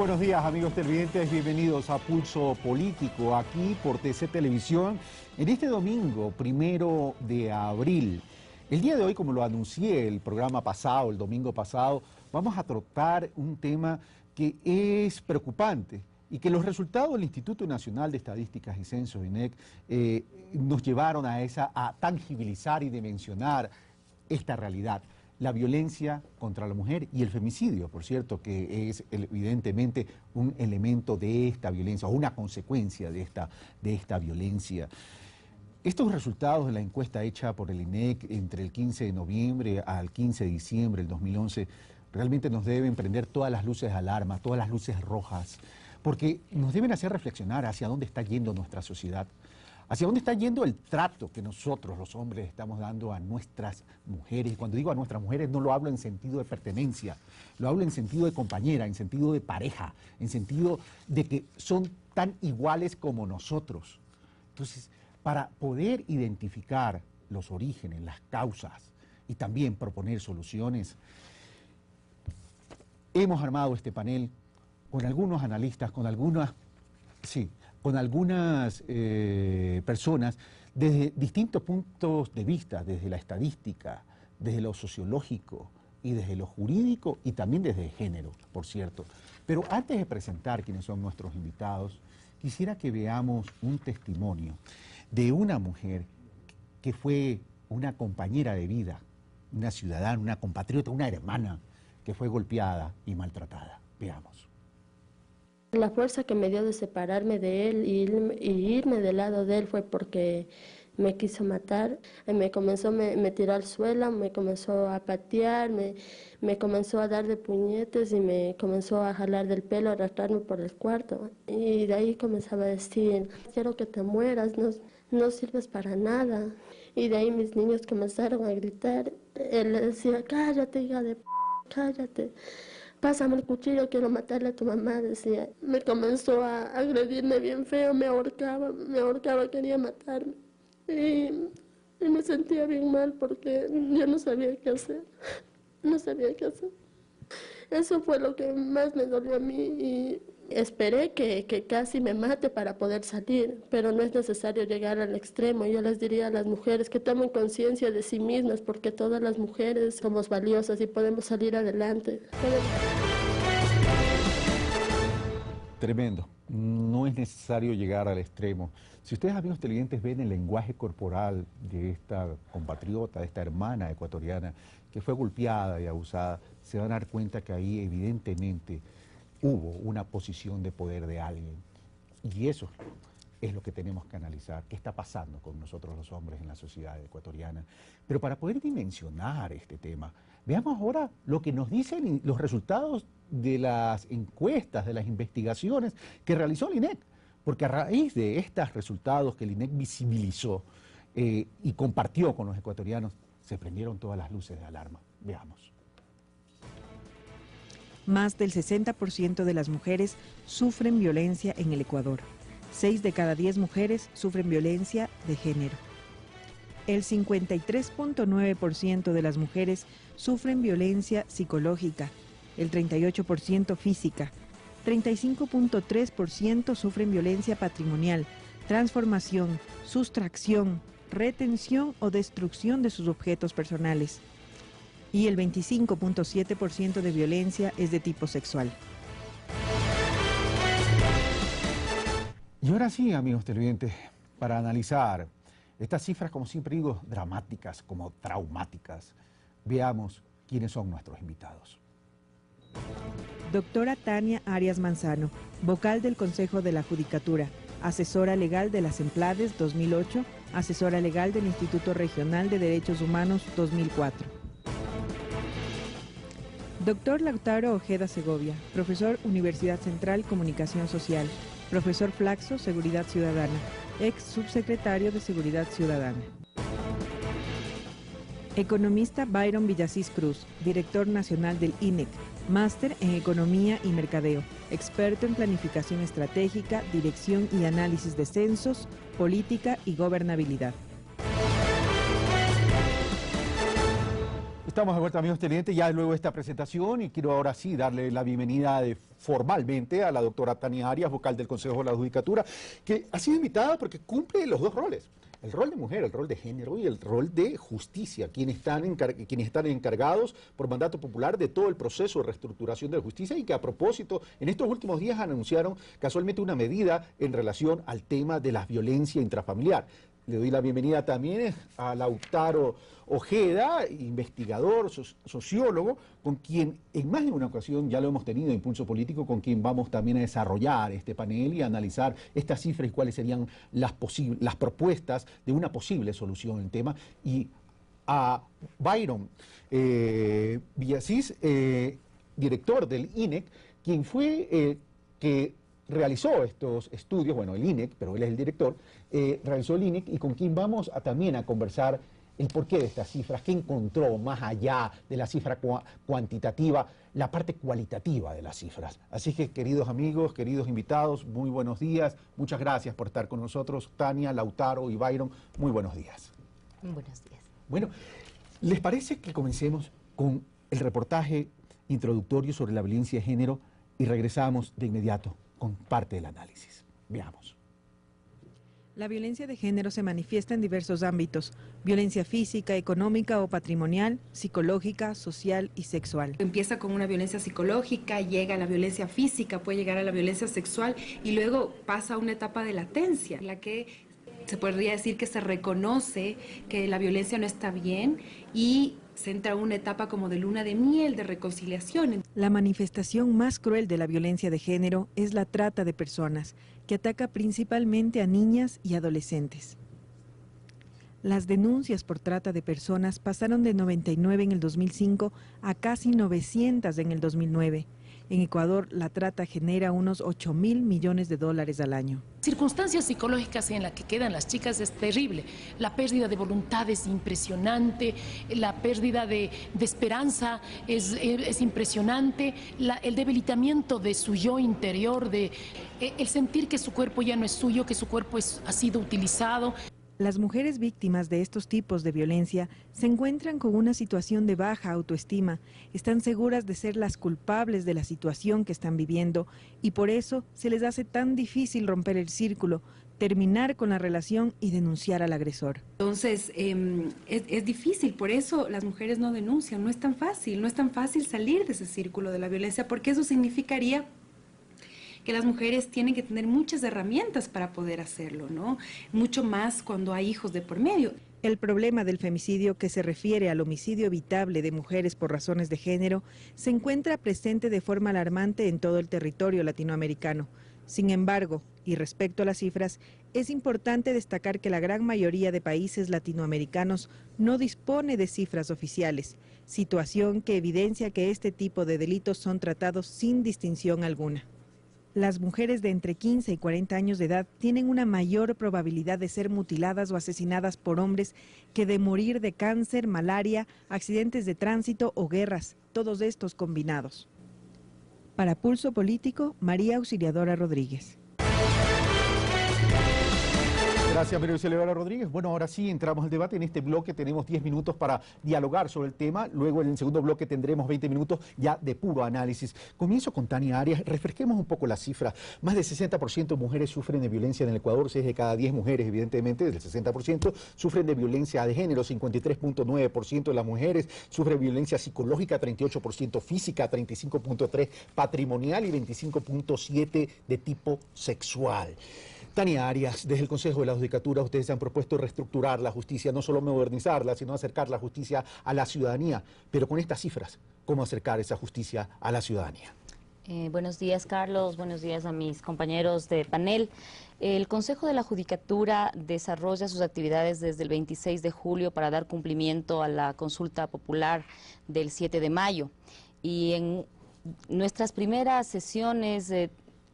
buenos días, amigos televidentes, bienvenidos a Pulso Político, aquí por TC Televisión, en este domingo, 1 de abril. El día de hoy, como lo anuncié el programa pasado, el domingo pasado, vamos a tratar un tema que es preocupante y que los resultados del Instituto Nacional de Estadísticas y Censos, INEC, nos llevaron a tangibilizar y dimensionar esta realidad. La violencia contra la mujer y el femicidio, por cierto, que es evidentemente un elemento de esta violencia, o una consecuencia de esta violencia. Estos resultados de la encuesta hecha por el INEC entre el 15 de noviembre al 15 de diciembre del 2011 realmente nos deben prender todas las luces de alarma, todas las luces rojas, porque nos deben hacer reflexionar hacia dónde está yendo nuestra sociedad. ¿Hacia dónde está yendo el trato que nosotros, los hombres, estamos dando a nuestras mujeres? Y cuando digo a nuestras mujeres no lo hablo en sentido de pertenencia, lo hablo en sentido de compañera, en sentido de pareja, en sentido de que son tan iguales como nosotros. Entonces, para poder identificar los orígenes, las causas y también proponer soluciones, hemos armado este panel con algunos analistas, con algunas personas desde distintos puntos de vista, desde la estadística, desde lo sociológico y desde lo jurídico y también desde el género, por cierto. Pero antes de presentar quiénes son nuestros invitados, quisiera que veamos un testimonio de una mujer que fue una compañera de vida, una ciudadana, una compatriota, una hermana que fue golpeada y maltratada. Veamos. La fuerza que me dio de separarme de él y irme del lado de él fue porque me quiso matar. Me tiró al suelo, me comenzó a patear, me comenzó a dar de puñetes y me comenzó a jalar del pelo, a arrastrarme por el cuarto. Y de ahí comenzaba a decir, quiero que te mueras, no sirves para nada. Y de ahí mis niños comenzaron a gritar. Él decía, cállate, hija de p***, cállate. Pásame el cuchillo, quiero matarle a tu mamá, decía. Me comenzó a agredirme bien feo, me ahorcaba, quería matarme. Y me sentía bien mal porque yo no sabía qué hacer, no sabía qué hacer. Eso fue lo que más me dolió a mí y esperé que casi me mate para poder salir, pero no es necesario llegar al extremo. Yo les diría a las mujeres que tomen conciencia de sí mismas porque todas las mujeres somos valiosas y podemos salir adelante. Tremendo. No es necesario llegar al extremo. Si ustedes, amigos televidentes, ven el lenguaje corporal de esta compatriota, de esta hermana ecuatoriana que fue golpeada y abusada, se van a dar cuenta que ahí evidentemente hubo una posición de poder de alguien. Y eso es lo que tenemos que analizar, qué está pasando con nosotros los hombres en la sociedad ecuatoriana. Pero para poder dimensionar este tema, veamos ahora lo que nos dicen los resultados de las encuestas, de las investigaciones que realizó el INEC. Porque a raíz de estos resultados que el INEC visibilizó y compartió con los ecuatorianos, se prendieron todas las luces de alarma. Veamos. Más del 60% de las mujeres sufren violencia en el Ecuador. 6 de cada 10 mujeres sufren violencia de género. El 53.9% de las mujeres sufren violencia psicológica, el 38% física, 35.3% sufren violencia patrimonial, transformación, sustracción, retención o destrucción de sus objetos personales. Y el 25.7% de violencia es de tipo sexual. Y ahora sí, amigos televidentes, para analizar estas cifras, como siempre digo, dramáticas, como traumáticas, veamos quiénes son nuestros invitados. Doctora Tania Arias Manzano, vocal del Consejo de la Judicatura, asesora legal de las Emplades 2008, asesora legal del Instituto Regional de Derechos Humanos 2004. Doctor Lautaro Ojeda Segovia, profesor Universidad Central Comunicación Social, profesor Flaxo Seguridad Ciudadana, ex subsecretario de Seguridad Ciudadana. Economista Byron Villasís Cruz, director nacional del INEC, máster en Economía y Mercadeo, experto en planificación estratégica, dirección y análisis de censos, política y gobernabilidad. Estamos de vuelta, amigos televidentes, ya luego de esta presentación, y quiero ahora sí darle la bienvenida formalmente a la doctora Tania Arias, vocal del Consejo de la Judicatura, que ha sido invitada porque cumple los dos roles: el rol de mujer, el rol de género y el rol de justicia, quienes están encargados por mandato popular de todo el proceso de reestructuración de la justicia, y que a propósito, en estos últimos días anunciaron casualmente una medida en relación al tema de la violencia intrafamiliar. Le doy la bienvenida también a Lautaro Ojeda, investigador, sociólogo, con quien en más de una ocasión ya lo hemos tenido en Impulso Político, con quien vamos también a desarrollar este panel y a analizar estas cifras y cuáles serían las propuestas de una posible solución al tema. Y a Byron Villasís, director del INEC, quien fue que realizó estos estudios, bueno, el INEC, pero él es el director, realizó el INEC, y con quien vamos también a conversar el porqué de estas cifras, qué encontró más allá de la cifra cuantitativa, la parte cualitativa de las cifras. Así que, queridos amigos, queridos invitados, muy buenos días, muchas gracias por estar con nosotros. Tania, Lautaro y Byron, muy buenos días. Muy buenos días. Bueno, ¿les parece que comencemos con el reportaje introductorio sobre la violencia de género y regresamos de inmediato con parte del análisis? Veamos. La violencia de género se manifiesta en diversos ámbitos: violencia física, económica o patrimonial, psicológica, social y sexual. Empieza con una violencia psicológica, llega a la violencia física, puede llegar a la violencia sexual y luego pasa a una etapa de latencia, en la que se podría decir que se reconoce que la violencia no está bien y se entra a una etapa como de luna de miel, de reconciliación. La manifestación más cruel de la violencia de género es la trata de personas, que ataca principalmente a niñas y adolescentes. Las denuncias por trata de personas pasaron de 99 en el 2005 a casi 900 en el 2009. En Ecuador, la trata genera unos 8.000 millones de dólares al año. Circunstancias psicológicas en las que quedan las chicas es terrible. La pérdida de voluntad es impresionante, la pérdida de esperanza es impresionante, el debilitamiento de su yo interior, el sentir que su cuerpo ya no es suyo, que su cuerpo ha sido utilizado. Las mujeres víctimas de estos tipos de violencia se encuentran con una situación de baja autoestima, están seguras de ser las culpables de la situación que están viviendo y por eso se les hace tan difícil romper el círculo, terminar con la relación y denunciar al agresor. Entonces es difícil, por eso las mujeres no denuncian, no es tan fácil salir de ese círculo de la violencia, porque eso significaría que las mujeres tienen que tener muchas herramientas para poder hacerlo, ¿no? Mucho más cuando hay hijos de por medio. El problema del femicidio, que se refiere al homicidio evitable de mujeres por razones de género, se encuentra presente de forma alarmante en todo el territorio latinoamericano. Sin embargo, y respecto a las cifras, es importante destacar que la gran mayoría de países latinoamericanos no dispone de cifras oficiales, situación que evidencia que este tipo de delitos son tratados sin distinción alguna. Las mujeres de entre 15 y 40 años de edad tienen una mayor probabilidad de ser mutiladas o asesinadas por hombres que de morir de cáncer, malaria, accidentes de tránsito o guerras, todos estos combinados. Para Pulso Político, María Auxiliadora Rodríguez. Gracias, María Auxiliadora Rodríguez. Bueno, ahora sí entramos al debate. En este bloque tenemos 10 minutos para dialogar sobre el tema. Luego, en el segundo bloque, tendremos 20 minutos ya de puro análisis. Comienzo con Tania Arias. Refresquemos un poco las cifras. Más del 60% de mujeres sufren de violencia en el Ecuador. 6 de cada 10 mujeres, evidentemente, del 60%, sufren de violencia de género. 53.9% de las mujeres sufren violencia psicológica, 38% física, 35.3% patrimonial y 25.7% de tipo sexual. Tania Arias, desde el Consejo de la Judicatura, ustedes se han propuesto reestructurar la justicia, no solo modernizarla, sino acercar la justicia a la ciudadanía. Pero con estas cifras, ¿cómo acercar esa justicia a la ciudadanía? Buenos días, Carlos. Buenos días a mis compañeros de panel. El Consejo de la Judicatura desarrolla sus actividades desde el 26 de julio para dar cumplimiento a la consulta popular del 7 de mayo. Y en nuestras primeras sesiones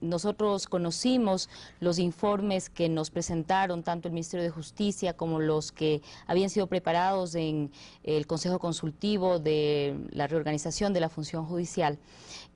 nosotros conocimos los informes que nos presentaron tanto el Ministerio de Justicia como los que habían sido preparados en el Consejo Consultivo de la reorganización de la función judicial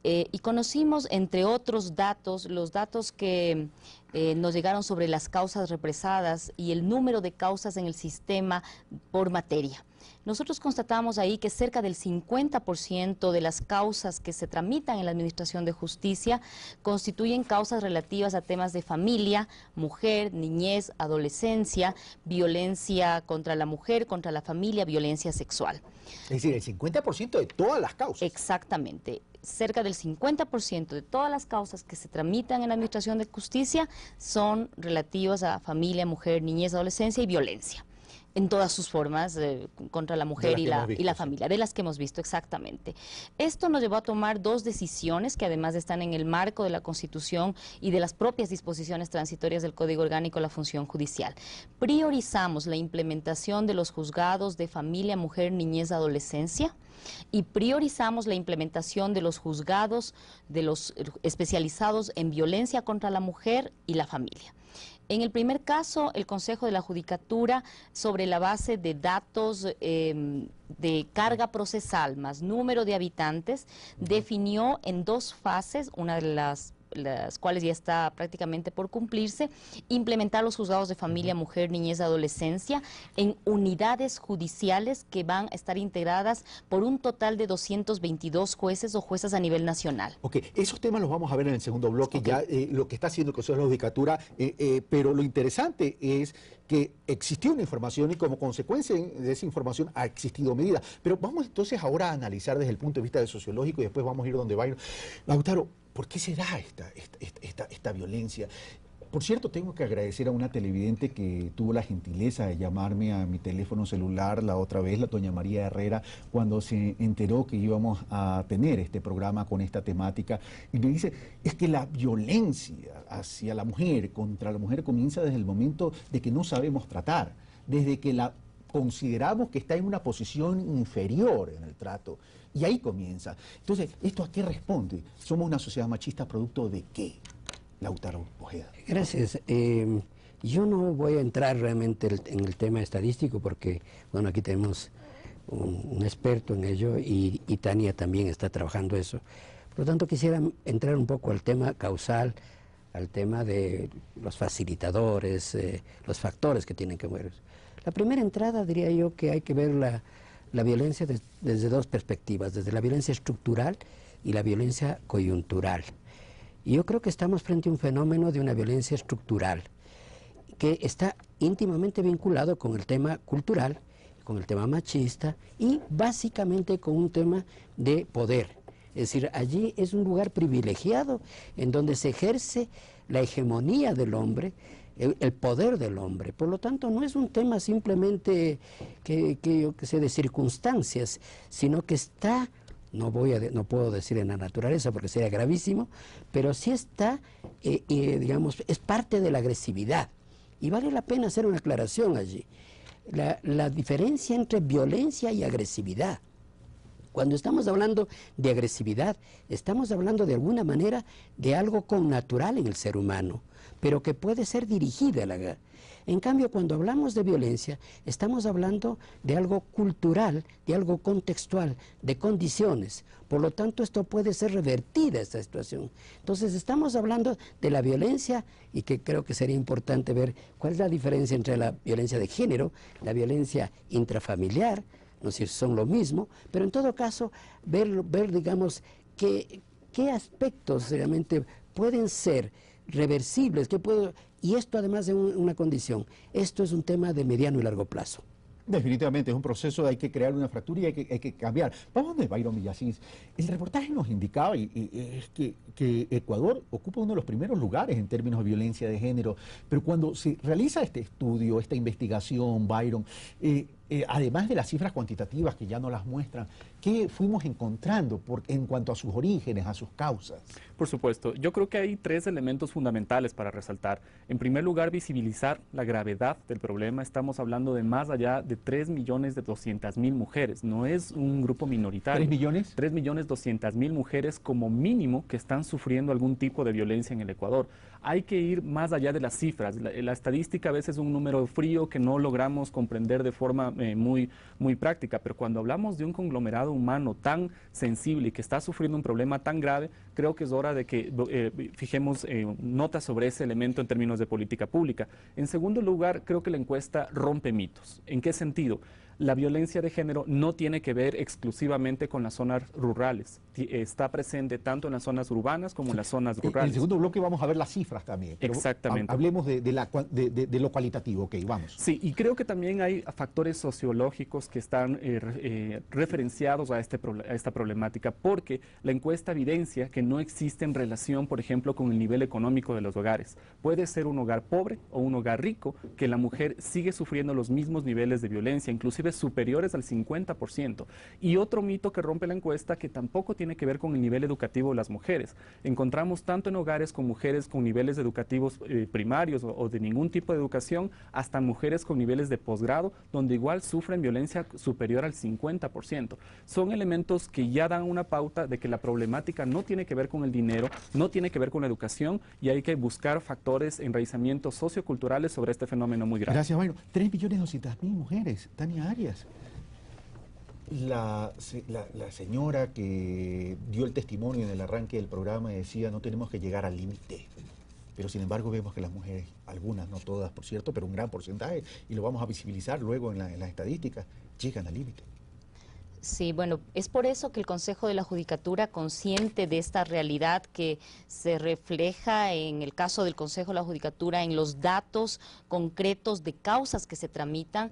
y conocimos, entre otros datos, los datos que nos llegaron sobre las causas represadas y el número de causas en el sistema por materia. Nosotros constatamos ahí que cerca del 50% de las causas que se tramitan en la Administración de Justicia constituyen causas relativas a temas de familia, mujer, niñez, adolescencia, violencia contra la mujer, contra la familia, violencia sexual. Es decir, el 50% de todas las causas. Exactamente. Cerca del 50% de todas las causas que se tramitan en la Administración de Justicia son relativas a familia, mujer, niñez, adolescencia y violencia, en todas sus formas, contra la mujer y la familia, de las que hemos visto, exactamente. Esto nos llevó a tomar dos decisiones que además están en el marco de la Constitución y de las propias disposiciones transitorias del Código Orgánico de la Función Judicial. Priorizamos la implementación de los juzgados de familia, mujer, niñez, adolescencia, y priorizamos la implementación de los juzgados de los especializados en violencia contra la mujer y la familia. En el primer caso, el Consejo de la Judicatura, sobre la base de datos de carga procesal más número de habitantes, definió en dos fases, una de las cuales ya está prácticamente por cumplirse, implementar los juzgados de familia, mujer, niñez, adolescencia en unidades judiciales que van a estar integradas por un total de 222 jueces o juezas a nivel nacional. Ok, esos temas los vamos a ver en el segundo bloque, ya lo que está haciendo el Consejo de la Judicatura, pero lo interesante es que existió una información y como consecuencia de esa información ha existido medidas. Pero vamos entonces ahora a analizar desde el punto de vista del sociológico y después vamos a ir donde va a ir. Lautaro, ¿por qué se da esta violencia? Por cierto, tengo que agradecer a una televidente que tuvo la gentileza de llamarme a mi teléfono celular la otra vez, la doña María Herrera, cuando se enteró que íbamos a tener este programa con esta temática, y me dice, es que la violencia hacia la mujer, contra la mujer, comienza desde el momento de que no sabemos tratar, desde que la consideramos que está en una posición inferior en el trato, y ahí comienza. Entonces, ¿esto a qué responde? ¿Somos una sociedad machista producto de qué? Lautaro Ojeda. Gracias. Yo no voy a entrar realmente en el tema estadístico porque, bueno, aquí tenemos un experto en ello y Tania también está trabajando eso. Por lo tanto, quisiera entrar un poco al tema causal, al tema de los facilitadores, los factores que tienen que ver. La primera entrada diría yo que hay que ver la violencia desde dos perspectivas, desde la violencia estructural y la violencia coyuntural. Y yo creo que estamos frente a un fenómeno de una violencia estructural que está íntimamente vinculado con el tema cultural, con el tema machista y básicamente con un tema de poder. Es decir, allí es un lugar privilegiado en donde se ejerce la hegemonía del hombre, el poder del hombre. Por lo tanto, no es un tema simplemente que sea de circunstancias, sino que está... No puedo decir en la naturaleza porque sería gravísimo, pero sí está, digamos, es parte de la agresividad. Y vale la pena hacer una aclaración allí. La diferencia entre violencia y agresividad. Cuando estamos hablando de agresividad, estamos hablando de alguna manera de algo connatural en el ser humano, pero que puede ser dirigida a la... En cambio, cuando hablamos de violencia, estamos hablando de algo cultural, de algo contextual, de condiciones. Por lo tanto, esto puede ser revertida, esta situación. Entonces, estamos hablando de la violencia, y que creo que sería importante ver cuál es la diferencia entre la violencia de género, la violencia intrafamiliar, no sé si son lo mismo, pero en todo caso, ver digamos, qué aspectos realmente pueden ser reversibles, y esto además de una condición, esto es un tema de mediano y largo plazo. Definitivamente, es un proceso, hay que crear una fractura y hay que cambiar. Vamos de Byron Villacís. El reportaje nos indicaba es que Ecuador ocupa uno de los primeros lugares en términos de violencia de género, pero cuando se realiza este estudio, esta investigación, Byron, además de las cifras cuantitativas que ya no las muestran, ¿qué fuimos encontrando en cuanto a sus orígenes, a sus causas? Por supuesto, yo creo que hay tres elementos fundamentales para resaltar. En primer lugar, visibilizar la gravedad del problema. Estamos hablando de más allá de 3.200.000 mujeres. No es un grupo minoritario. ¿3 millones? 3.200.000 mujeres como mínimo que están sufriendo algún tipo de violencia en el Ecuador. Hay que ir más allá de las cifras. La estadística a veces es un número frío que no logramos comprender de forma muy práctica, pero cuando hablamos de un conglomerado humano tan sensible y que está sufriendo un problema tan grave, creo que es hora de que fijemos nota sobre ese elemento en términos de política pública. En segundo lugar, creo que la encuesta rompe mitos. ¿En qué sentido? La violencia de género no tiene que ver exclusivamente con las zonas rurales. Está presente tanto en las zonas urbanas como en las zonas rurales. En el segundo bloque vamos a ver las cifras también. Pero exactamente. Hablemos de lo cualitativo. Ok, vamos. Sí, y creo que también hay factores sociológicos que están referenciados a esta problemática, porque la encuesta evidencia que no existe en relación, por ejemplo, con el nivel económico de los hogares. Puede ser un hogar pobre o un hogar rico, que la mujer sigue sufriendo los mismos niveles de violencia, inclusive superiores al 50%. Y otro mito que rompe la encuesta, que tampoco tiene que ver con el nivel educativo de las mujeres. Encontramos tanto en hogares con mujeres con niveles educativos primarios o de ningún tipo de educación, hasta mujeres con niveles de posgrado, donde igual sufren violencia superior al 50%. Son elementos que ya dan una pauta de que la problemática no tiene que ver con el dinero, no tiene que ver con la educación, y hay que buscar factores, enraizamientos socioculturales sobre este fenómeno muy grave. Gracias, Mayro. 3.200.000 mujeres. Tania Arias. La señora que dio el testimonio en el arranque del programa decía: no tenemos que llegar al límite. Pero sin embargo vemos que las mujeres, algunas, no todas por cierto, pero un gran porcentaje, y lo vamos a visibilizar luego en las estadísticas, llegan al límite. Sí, bueno, es por eso que el Consejo de la Judicatura, consciente de esta realidad que se refleja en el caso del Consejo de la Judicatura, en los datos concretos de causas que se tramitan,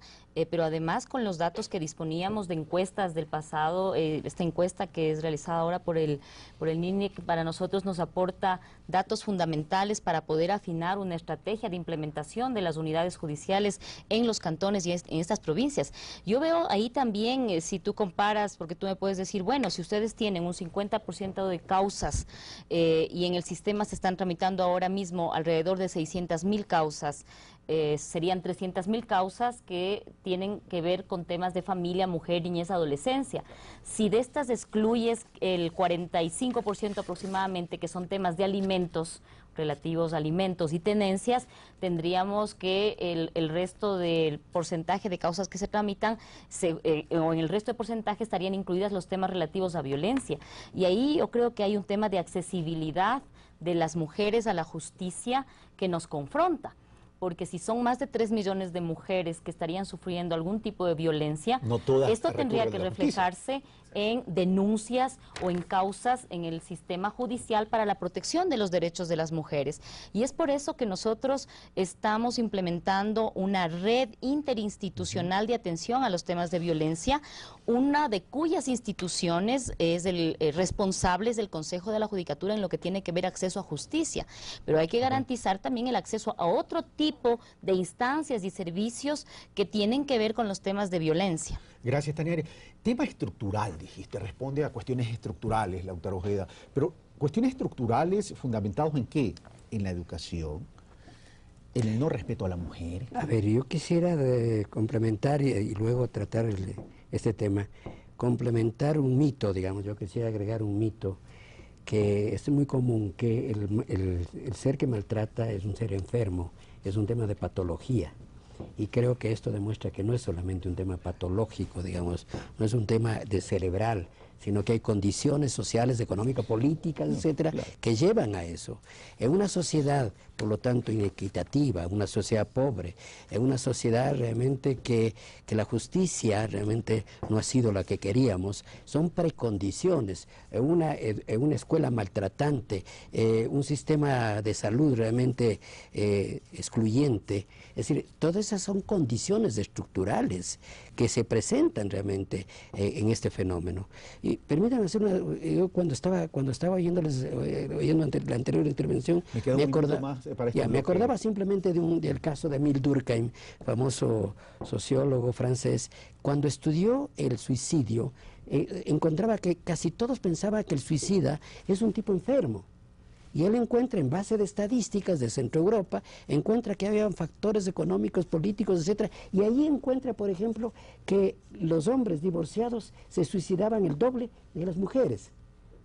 pero además con los datos que disponíamos de encuestas del pasado, esta encuesta que es realizada ahora por el NINEC, para nosotros nos aporta datos fundamentales para poder afinar una estrategia de implementación de las unidades judiciales en los cantones y en estas provincias. Yo veo ahí también, si tú comparas, porque tú me puedes decir, bueno, si ustedes tienen un 50% de causas y en el sistema se están tramitando ahora mismo alrededor de 600.000 causas, serían 300.000 causas que tienen que ver con temas de familia, mujer, niñez, adolescencia. Si de estas excluyes el 45% aproximadamente, que son temas de alimentos, relativos a alimentos y tenencias, tendríamos que el resto del porcentaje de causas que se tramitan, o en el resto de porcentaje estarían incluidas los temas relativos a violencia. Y ahí yo creo que hay un tema de accesibilidad de las mujeres a la justicia que nos confronta. Porque si son más de 3 millones de mujeres que estarían sufriendo algún tipo de violencia, no todas esto tendría que reflejarse en denuncias o en causas en el sistema judicial para la protección de los derechos de las mujeres. Y es por eso que nosotros estamos implementando una red interinstitucional de atención a los temas de violencia, una de cuyas instituciones es el responsable del Consejo de la Judicatura en lo que tiene que ver acceso a justicia. Pero hay que garantizar también el acceso a otro tipo de instancias y servicios que tienen que ver con los temas de violencia. Gracias, Tania. Tema estructural, dijiste, responde a cuestiones estructurales, la doctora Ojeda, pero cuestiones estructurales fundamentados ¿en qué? En la educación, en el no respeto a la mujer. A ver, yo quisiera complementar y luego tratar este tema, complementar un mito, digamos, yo quisiera agregar un mito que es muy común, que el ser que maltrata es un ser enfermo, es un tema de patología. Y creo que esto demuestra que no es solamente un tema patológico, digamos, no es un tema de cerebral, sino que hay condiciones sociales, económicas, políticas, etcétera, que llevan a eso. En una sociedad, por lo tanto, inequitativa, una sociedad pobre, en una sociedad realmente que la justicia realmente no ha sido la que queríamos, son precondiciones. En una escuela maltratante, un sistema de salud realmente excluyente, es decir, todas esas son condiciones estructurales que se presentan realmente en este fenómeno. Y permítanme hacer yo cuando estaba oyendo la anterior intervención, me acordaba simplemente del caso de Émile Durkheim, famoso sociólogo francés. Cuando estudió el suicidio, encontraba que casi todos pensaban que el suicida es un tipo enfermo. Y él encuentra, en base de estadísticas de Centro Europa, encuentra que había factores económicos, políticos, etcétera, y ahí encuentra, por ejemplo, que los hombres divorciados se suicidaban el doble de las mujeres.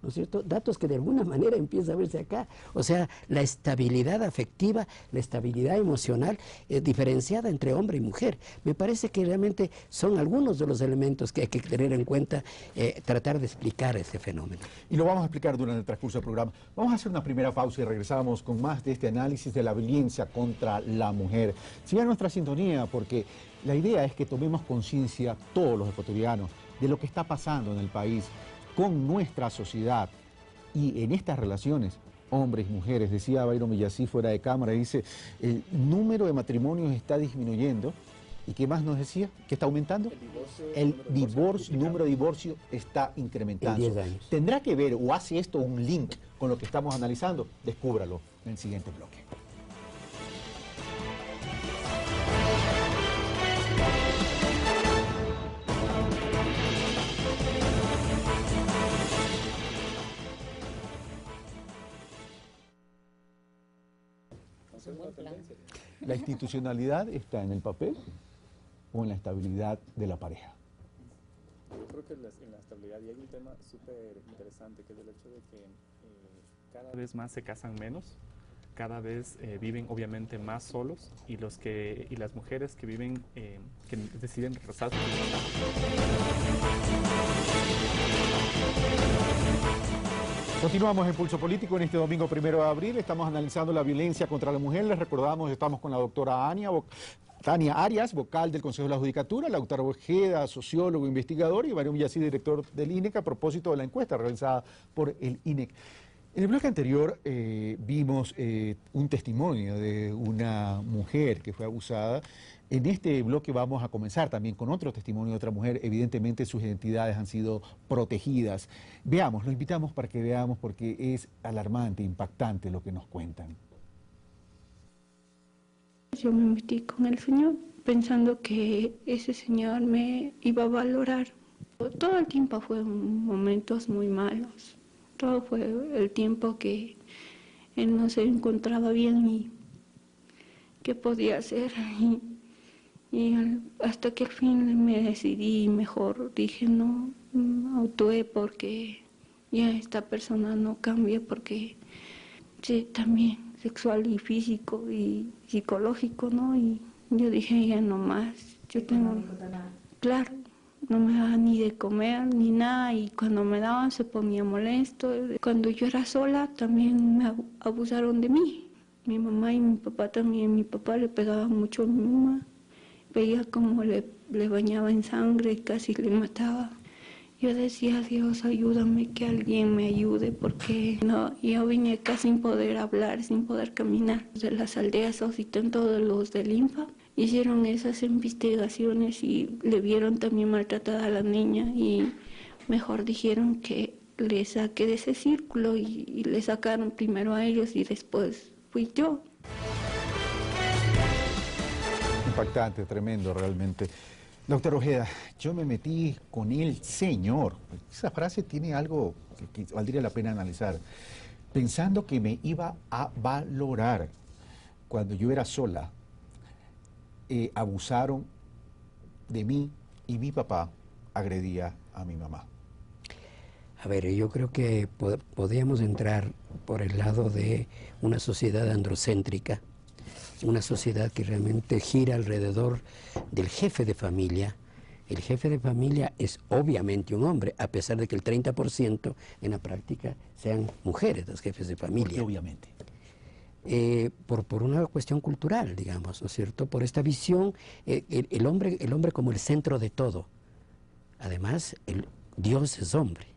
¿no es cierto? Datos que de alguna manera empieza a verse acá. O sea, la estabilidad afectiva, la estabilidad emocional diferenciada entre hombre y mujer. Me parece que realmente son algunos de los elementos que hay que tener en cuenta, tratar de explicar ese fenómeno. Y lo vamos a explicar durante el transcurso del programa. Vamos a hacer una primera pausa y regresamos con más de este análisis de la violencia contra la mujer. Sigan nuestra sintonía porque la idea es que tomemos conciencia todos los ecuatorianos de lo que está pasando en el país con nuestra sociedad y en estas relaciones, hombres y mujeres. Decía Byron Villasí fuera de cámara, dice, el número de matrimonios está disminuyendo. ¿Y qué más nos decía? ¿Qué está aumentando? El número de divorcios está incrementando. En 10 años. ¿Tendrá que ver o hace esto un link con lo que estamos analizando? Descúbralo en el siguiente bloque. ¿La institucionalidad está en el papel o en la estabilidad de la pareja? Yo creo que en la estabilidad, y hay un tema súper interesante, que es el hecho de que cada vez más se casan menos, cada vez viven obviamente más solos, y las mujeres que viven, que deciden rezar. Continuamos en Pulso Político en este domingo 1 de abril. Estamos analizando la violencia contra la mujer. Les recordamos, estamos con la doctora Tania Arias, vocal del Consejo de la Judicatura, la doctora Ojeda, sociólogo, investigador, y Byron Villasí, director del INEC, a propósito de la encuesta realizada por el INEC. En el bloque anterior vimos un testimonio de una mujer que fue abusada. En este bloque vamos a comenzar también con otro testimonio de otra mujer. Evidentemente sus identidades han sido protegidas. Veamos, lo invitamos para que veamos porque es alarmante, impactante lo que nos cuentan. Yo me metí con el Señor pensando que ese Señor me iba a valorar. Todo el tiempo fueron momentos muy malos. Todo fue el tiempo que Él no se encontraba bien y qué podía hacer. Y hasta que al fin me decidí, mejor dije no, actué porque ya esta persona no cambia, porque sí, también sexual y físico y psicológico, ¿no? Y yo dije ya no más, yo tengo, claro, no me daba ni de comer ni nada, y cuando me daban se ponía molesto. Cuando yo era sola también me abusaron de mí, mi mamá y mi papá también. Mi papá le pegaba mucho a mi mamá. Veía como le bañaba en sangre y casi le mataba. Yo decía, Dios, ayúdame, que alguien me ayude, porque no, yo vine acá sin poder hablar, sin poder caminar. De las aldeas Ocitán, todos los del INFA hicieron esas investigaciones y le vieron también maltratada a la niña, y mejor dijeron que le saque de ese círculo, y le sacaron primero a ellos y después fui yo. Impactante, tremendo realmente. Doctor Ojeda, yo me metí con el Señor. Esa frase tiene algo que valdría la pena analizar. Pensando que me iba a valorar. Cuando yo era sola, abusaron de mí y mi papá agredía a mi mamá. A ver, yo creo que podríamos entrar por el lado de una sociedad androcéntrica, una sociedad que realmente gira alrededor del jefe de familia. El jefe de familia es obviamente un hombre, a pesar de que el 30% en la práctica sean mujeres los jefes de familia. Obviamente. Por una cuestión cultural, digamos, ¿no es cierto? Por esta visión, el hombre como el centro de todo. Además, Dios es hombre.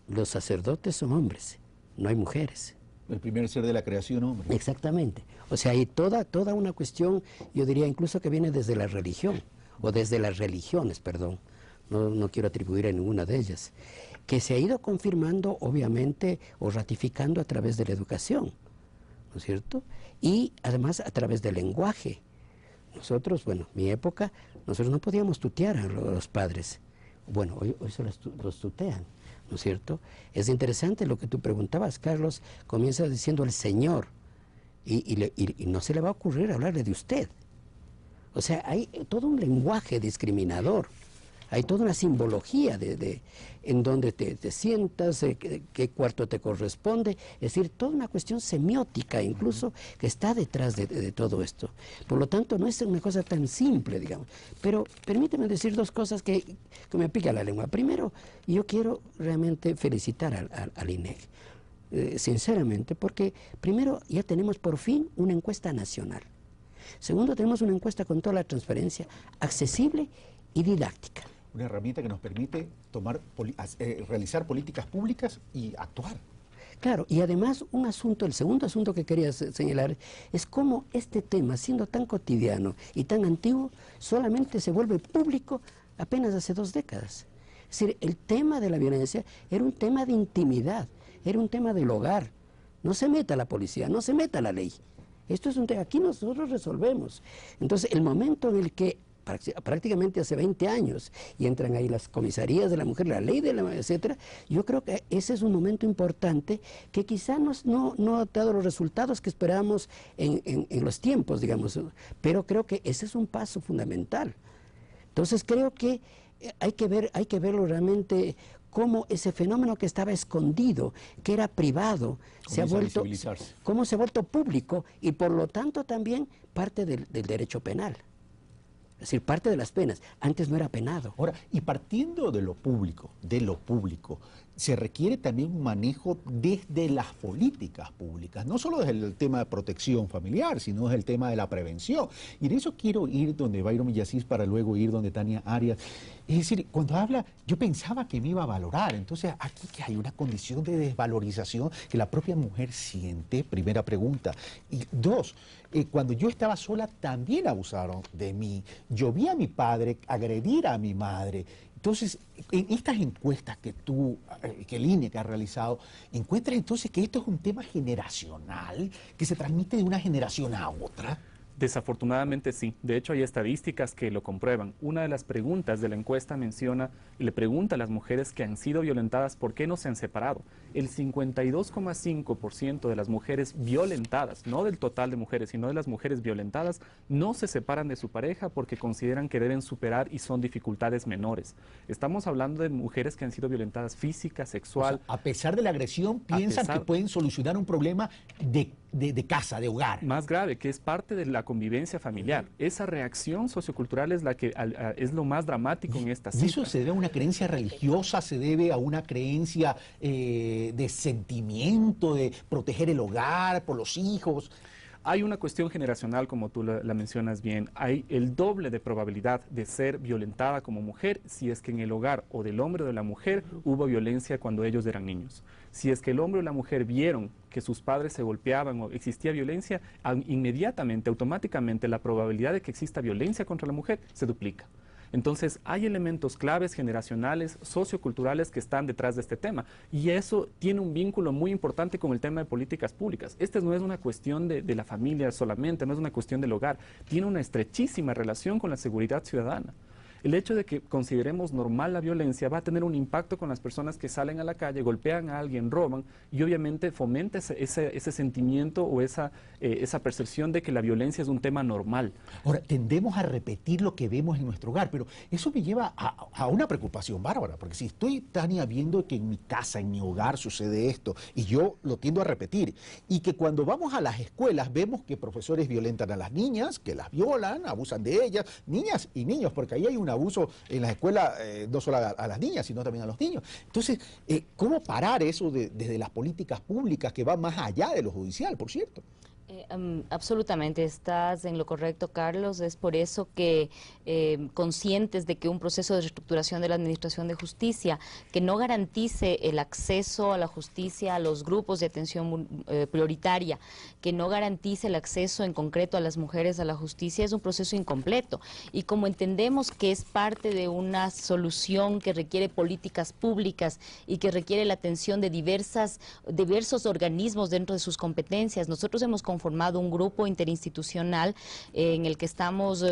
Los sacerdotes son hombres, no hay mujeres. El primer ser de la creación, hombre. Exactamente. O sea, hay toda una cuestión, yo diría incluso que viene desde la religión, o desde las religiones, perdón. No quiero atribuir a ninguna de ellas. Que se ha ido confirmando, obviamente, o ratificando a través de la educación, ¿no es cierto? Y además a través del lenguaje. Nosotros, bueno, mi época, nosotros no podíamos tutear a los padres. Bueno, hoy se los tutean, ¿no es cierto? Es interesante lo que tú preguntabas, Carlos. Comienza diciendo el Señor y no se le va a ocurrir hablarle de usted. O sea, hay todo un lenguaje discriminador hay toda una simbología en donde te sientas, qué cuarto te corresponde, es decir, toda una cuestión semiótica incluso que está detrás de todo esto. Por lo tanto, no es una cosa tan simple, digamos. Pero permíteme decir dos cosas que me pica la lengua. Primero, yo quiero realmente felicitar al INEC. Sinceramente, porque primero ya tenemos por fin una encuesta nacional. Segundo, tenemos una encuesta con toda la transparencia, accesible y didáctica. Una herramienta que nos permite realizar políticas públicas y actuar. Claro, y además el segundo asunto que quería señalar es cómo este tema, siendo tan cotidiano y tan antiguo, solamente se vuelve público apenas hace 2 décadas. Es decir, el tema de la violencia era un tema de intimidad, era un tema del hogar. No se meta la policía, no se meta la ley. Esto es un tema, aquí nosotros resolvemos. Entonces, el momento en el que prácticamente hace 20 años y entran ahí las comisarías de la mujer, la ley de la etcétera, yo creo que ese es un momento importante que quizá no ha dado los resultados que esperábamos en los tiempos, digamos, pero creo que ese es un paso fundamental. Entonces, creo que hay que verlo realmente cómo ese fenómeno que estaba escondido, que era privado, cómo se ha vuelto público y por lo tanto también parte del derecho penal. Es decir, parte de las penas. Antes no era penado. Ahora, y partiendo de lo público, se requiere también un manejo desde las políticas públicas, no solo desde el tema de protección familiar, sino desde el tema de la prevención. Y en eso quiero ir donde Byron Millásís para luego ir donde Tania Arias. Es decir, cuando habla, yo pensaba que me iba a valorar. Entonces, aquí que hay una condición de desvalorización que la propia mujer siente, primera pregunta. Y 2, cuando yo estaba sola también abusaron de mí. Yo vi a mi padre agredir a mi madre. Entonces, en estas encuestas que el INEC ha realizado, ¿encuentras entonces que esto es un tema generacional, que se transmite de una generación a otra? Desafortunadamente sí. De hecho, hay estadísticas que lo comprueban. Una de las preguntas de la encuesta le pregunta a las mujeres que han sido violentadas por qué no se han separado. El 52,5% de las mujeres violentadas, no del total de mujeres, sino de las mujeres violentadas, no se separan de su pareja porque consideran que deben superar y son dificultades menores. Estamos hablando de mujeres que han sido violentadas física, sexual. O sea, a pesar de la agresión, piensan que pueden solucionar un problema de casa, de hogar. Más grave, que es parte de la convivencia familiar. Esa reacción sociocultural es la que es lo más dramático en esta cifra. ¿Y eso se debe a una creencia religiosa, se debe a una creencia de sentimiento, de proteger el hogar por los hijos? Hay una cuestión generacional, como tú la mencionas bien. Hay el doble de probabilidad de ser violentada como mujer si es que en el hogar o del hombre o de la mujer hubo violencia cuando ellos eran niños. Si es que el hombre o la mujer vieron que sus padres se golpeaban o existía violencia, inmediatamente, automáticamente, la probabilidad de que exista violencia contra la mujer se duplica. Entonces, hay elementos claves generacionales, socioculturales que están detrás de este tema. Y eso tiene un vínculo muy importante con el tema de políticas públicas. Esta no es una cuestión de la familia solamente, no es una cuestión del hogar. Tiene una estrechísima relación con la seguridad ciudadana. El hecho de que consideremos normal la violencia va a tener un impacto con las personas que salen a la calle, golpean a alguien, roban y obviamente fomenta ese sentimiento o esa percepción de que la violencia es un tema normal. Ahora, tendemos a repetir lo que vemos en nuestro hogar, pero eso me lleva a una preocupación bárbara, porque si estoy, Tania, viendo que en mi casa, en mi hogar sucede esto, y yo lo tiendo a repetir, y que cuando vamos a las escuelas vemos que profesores violentan a las niñas, que las violan, abusan de ellas, niñas y niños, porque ahí hay un abuso en las escuelas, no solo a las niñas, sino también a los niños. Entonces, ¿cómo parar eso desde las políticas públicas que van más allá de lo judicial, por cierto? Absolutamente, estás en lo correcto, Carlos. Es por eso que conscientes de que un proceso de reestructuración de la Administración de Justicia que no garantice el acceso a la justicia a los grupos de atención prioritaria, que no garantice el acceso en concreto a las mujeres a la justicia, es un proceso incompleto. Y como entendemos que es parte de una solución que requiere políticas públicas y que requiere la atención de diversos organismos dentro de sus competencias, nosotros hemos confiado conformado un grupo interinstitucional en el que estamos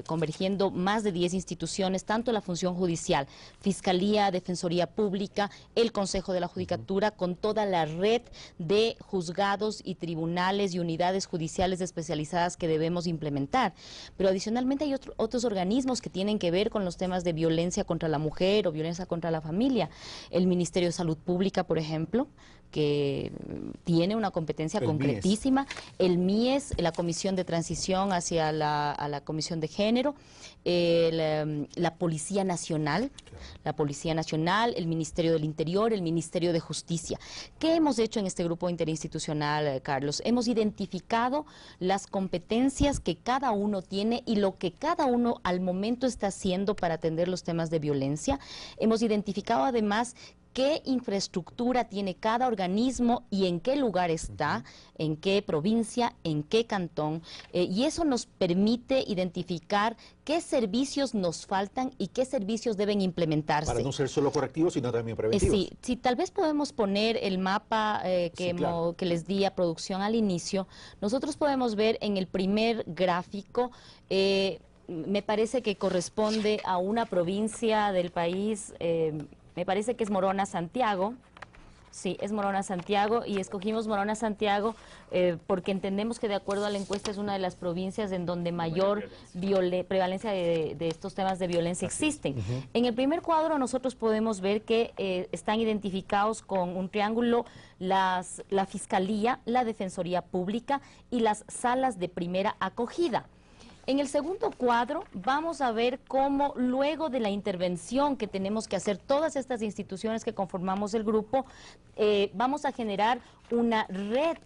convergiendo más de 10 instituciones, tanto la función judicial, Fiscalía, Defensoría Pública, el Consejo de la Judicatura, con toda la red de juzgados y tribunales y unidades judiciales especializadas que debemos implementar. Pero adicionalmente hay otros organismos que tienen que ver con los temas de violencia contra la mujer o violencia contra la familia. El Ministerio de Salud Pública, por ejemplo, que tiene una competencia concretísima, el MIES, la Comisión de Transición hacia la Comisión de Género, la Policía Nacional, el Ministerio del Interior, el Ministerio de Justicia. ¿Qué hemos hecho en este grupo interinstitucional, Carlos? Hemos identificado las competencias que cada uno tiene y lo que cada uno al momento está haciendo para atender los temas de violencia. Hemos identificado además qué infraestructura tiene cada organismo y en qué lugar está, en qué provincia, en qué cantón, y eso nos permite identificar qué servicios nos faltan y qué servicios deben implementarse. Para no ser solo correctivos, sino también preventivos. Sí, tal vez podemos poner el mapa que les di a producción al inicio. Nosotros podemos ver en el primer gráfico, me parece que corresponde a una provincia del país, me parece que es Morona Santiago. Sí, es Morona Santiago, y escogimos Morona Santiago porque entendemos que de acuerdo a la encuesta es una de las provincias en donde mayor prevalencia de estos temas de violencia existen. En el primer cuadro nosotros podemos ver que están identificados con un triángulo la Fiscalía, la Defensoría Pública y las salas de primera acogida. En el segundo cuadro vamos a ver cómo luego de la intervención que tenemos que hacer todas estas instituciones que conformamos el grupo, vamos a generar una red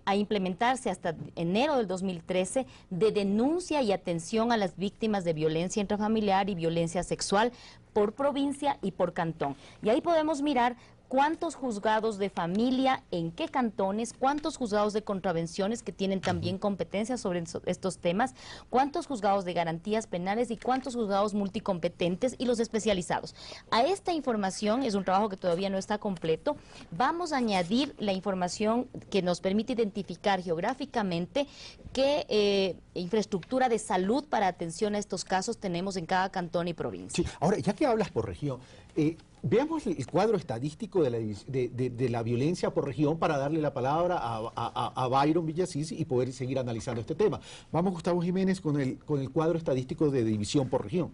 a implementarse hasta enero del 2013 de denuncia y atención a las víctimas de violencia intrafamiliar y violencia sexual por provincia y por cantón. Y ahí podemos mirar cuántos juzgados de familia, en qué cantones, cuántos juzgados de contravenciones que tienen también competencias sobre estos temas, cuántos juzgados de garantías penales y cuántos juzgados multicompetentes y los especializados. A esta información, es un trabajo que todavía no está completo, vamos a añadir la información que nos permite identificar geográficamente qué infraestructura de salud para atención a estos casos tenemos en cada cantón y provincia. Sí, ahora, ya que hablas por región, veamos el cuadro estadístico de la violencia por región para darle la palabra a Byron Villasís y poder seguir analizando este tema. Vamos, Gustavo Jiménez, con el cuadro estadístico de división por región.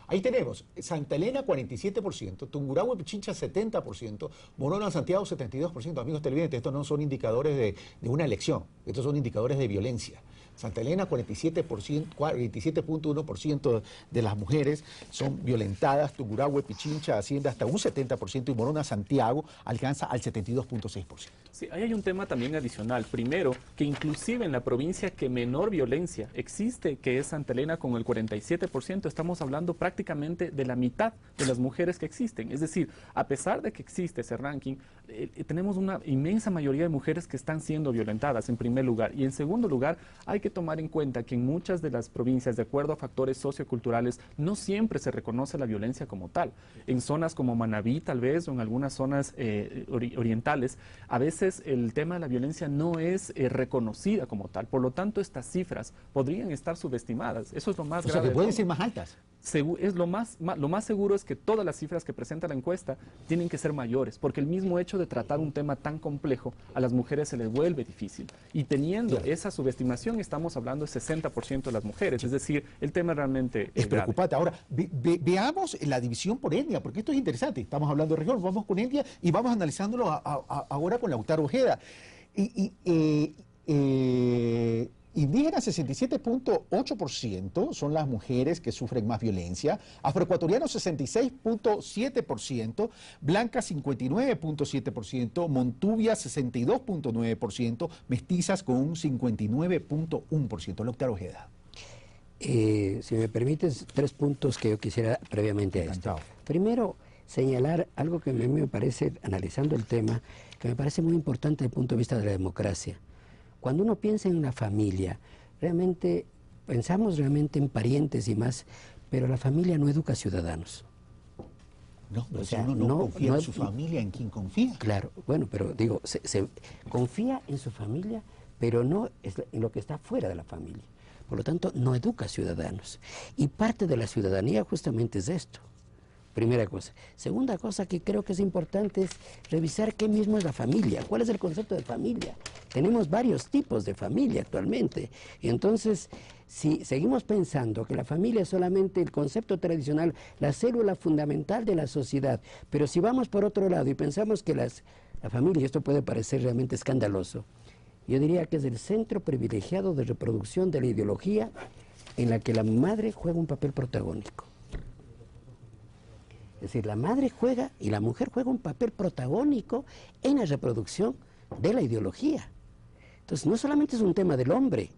Ahí tenemos Santa Elena 47%, Tungurahua y Pichincha 70%, Morona Santiago 72%. Amigos televidentes, estos no son indicadores de una elección, estos son indicadores de violencia. Santa Elena 47.1% de las mujeres son violentadas, Tungurahua y Pichincha asciende hasta un 70% y Morona Santiago alcanza al 72.6%. Sí, ahí hay un tema también adicional. Primero, que inclusive en la provincia que menor violencia existe, que es Santa Elena con el 47%, estamos hablando prácticamente de la mitad de las mujeres que existen. Es decir, a pesar de que existe ese ranking, tenemos una inmensa mayoría de mujeres que están siendo violentadas, en primer lugar. Y en segundo lugar, hay que tomar en cuenta que en muchas de las provincias, de acuerdo a factores socioculturales, no siempre se reconoce la violencia como tal. En zonas como Manabí, tal vez, o en algunas zonas orientales, a veces el tema de la violencia no es reconocida como tal. Por lo tanto, estas cifras podrían estar subestimadas. Eso es lo más grave. O sea, que pueden ser más altas. Es lo más seguro es que todas las cifras que presenta la encuesta tienen que ser mayores, porque el mismo hecho de tratar un tema tan complejo a las mujeres se les vuelve difícil. Y teniendo esa subestimación, estamos hablando de 60% de las mujeres, es decir, el tema realmente es preocupante. Ahora, veamos la división por etnia, porque esto es interesante. Estamos hablando de región, vamos con etnia y vamos analizándolo ahora con Lautaro Ojeda. Indígenas 67.8% son las mujeres que sufren más violencia, afroecuatorianos 66.7%, blancas 59.7%, montuvia 62.9%, mestizas con un 59.1%. Lautaro Ojeda. Si me permites, 3 puntos que yo quisiera previamente a esto. Primero, señalar algo que a mí me parece, analizando el tema, que me parece muy importante desde el punto de vista de la democracia. Cuando uno piensa en una familia, pensamos realmente en parientes y más, pero la familia no educa ciudadanos. No, pero O sea, si uno no confía en su familia, ¿en quién confía? Claro, bueno, pero digo, se confía en su familia, pero no en lo que está fuera de la familia. Por lo tanto, no educa a ciudadanos. Y parte de la ciudadanía justamente es esto. Primera cosa. Segunda cosa que creo que es importante es revisar qué mismo es la familia. ¿Cuál es el concepto de familia? Tenemos varios tipos de familia actualmente. Y entonces, si seguimos pensando que la familia es solamente el concepto tradicional, la célula fundamental de la sociedad, pero si vamos por otro lado y pensamos que la familia, y esto puede parecer realmente escandaloso, yo diría que es el centro privilegiado de reproducción de la ideología en la que la madre juega un papel protagónico. Es decir, la madre juega y la mujer juega un papel protagónico en la reproducción de la ideología. Entonces, no solamente es un tema del hombre,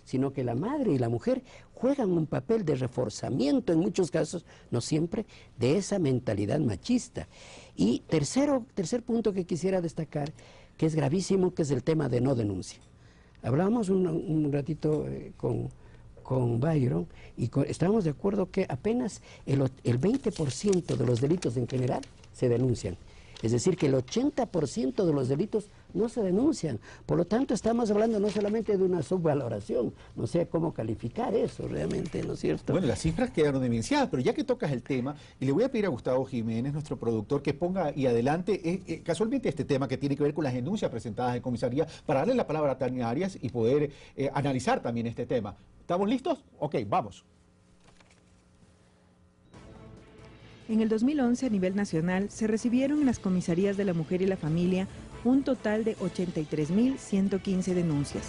sino que la madre y la mujer juegan un papel de reforzamiento, en muchos casos, no siempre, de esa mentalidad machista. Y tercer punto que quisiera destacar, que es gravísimo, que es el tema de no denuncia. Hablábamos un ratito con Byron y estábamos de acuerdo que apenas el 20% de los delitos en general se denuncian. Es decir, que el 80% de los delitos no se denuncian. Por lo tanto, estamos hablando no solamente de una subvaloración, no sé cómo calificar eso realmente, ¿no es cierto? Bueno, las cifras quedaron evidenciadas, pero ya que tocas el tema, y le voy a pedir a Gustavo Jiménez, nuestro productor, que ponga y adelante casualmente este tema que tiene que ver con las denuncias presentadas en comisaría, para darle la palabra a Tania Arias y poder analizar también este tema. ¿Estamos listos? Ok, vamos. En el 2011, a nivel nacional, se recibieron en las comisarías de la mujer y la familia un total de 83.115 denuncias,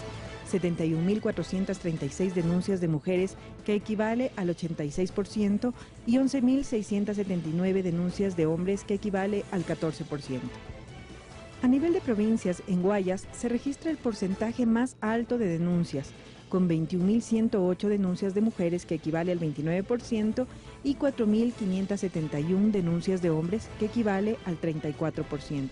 71.436 denuncias de mujeres, que equivale al 86%, y 11.679 denuncias de hombres, que equivale al 14%. A nivel de provincias, en Guayas se registra el porcentaje más alto de denuncias, con 21.108 denuncias de mujeres, que equivale al 29%, y 4.571 denuncias de hombres, que equivale al 34%.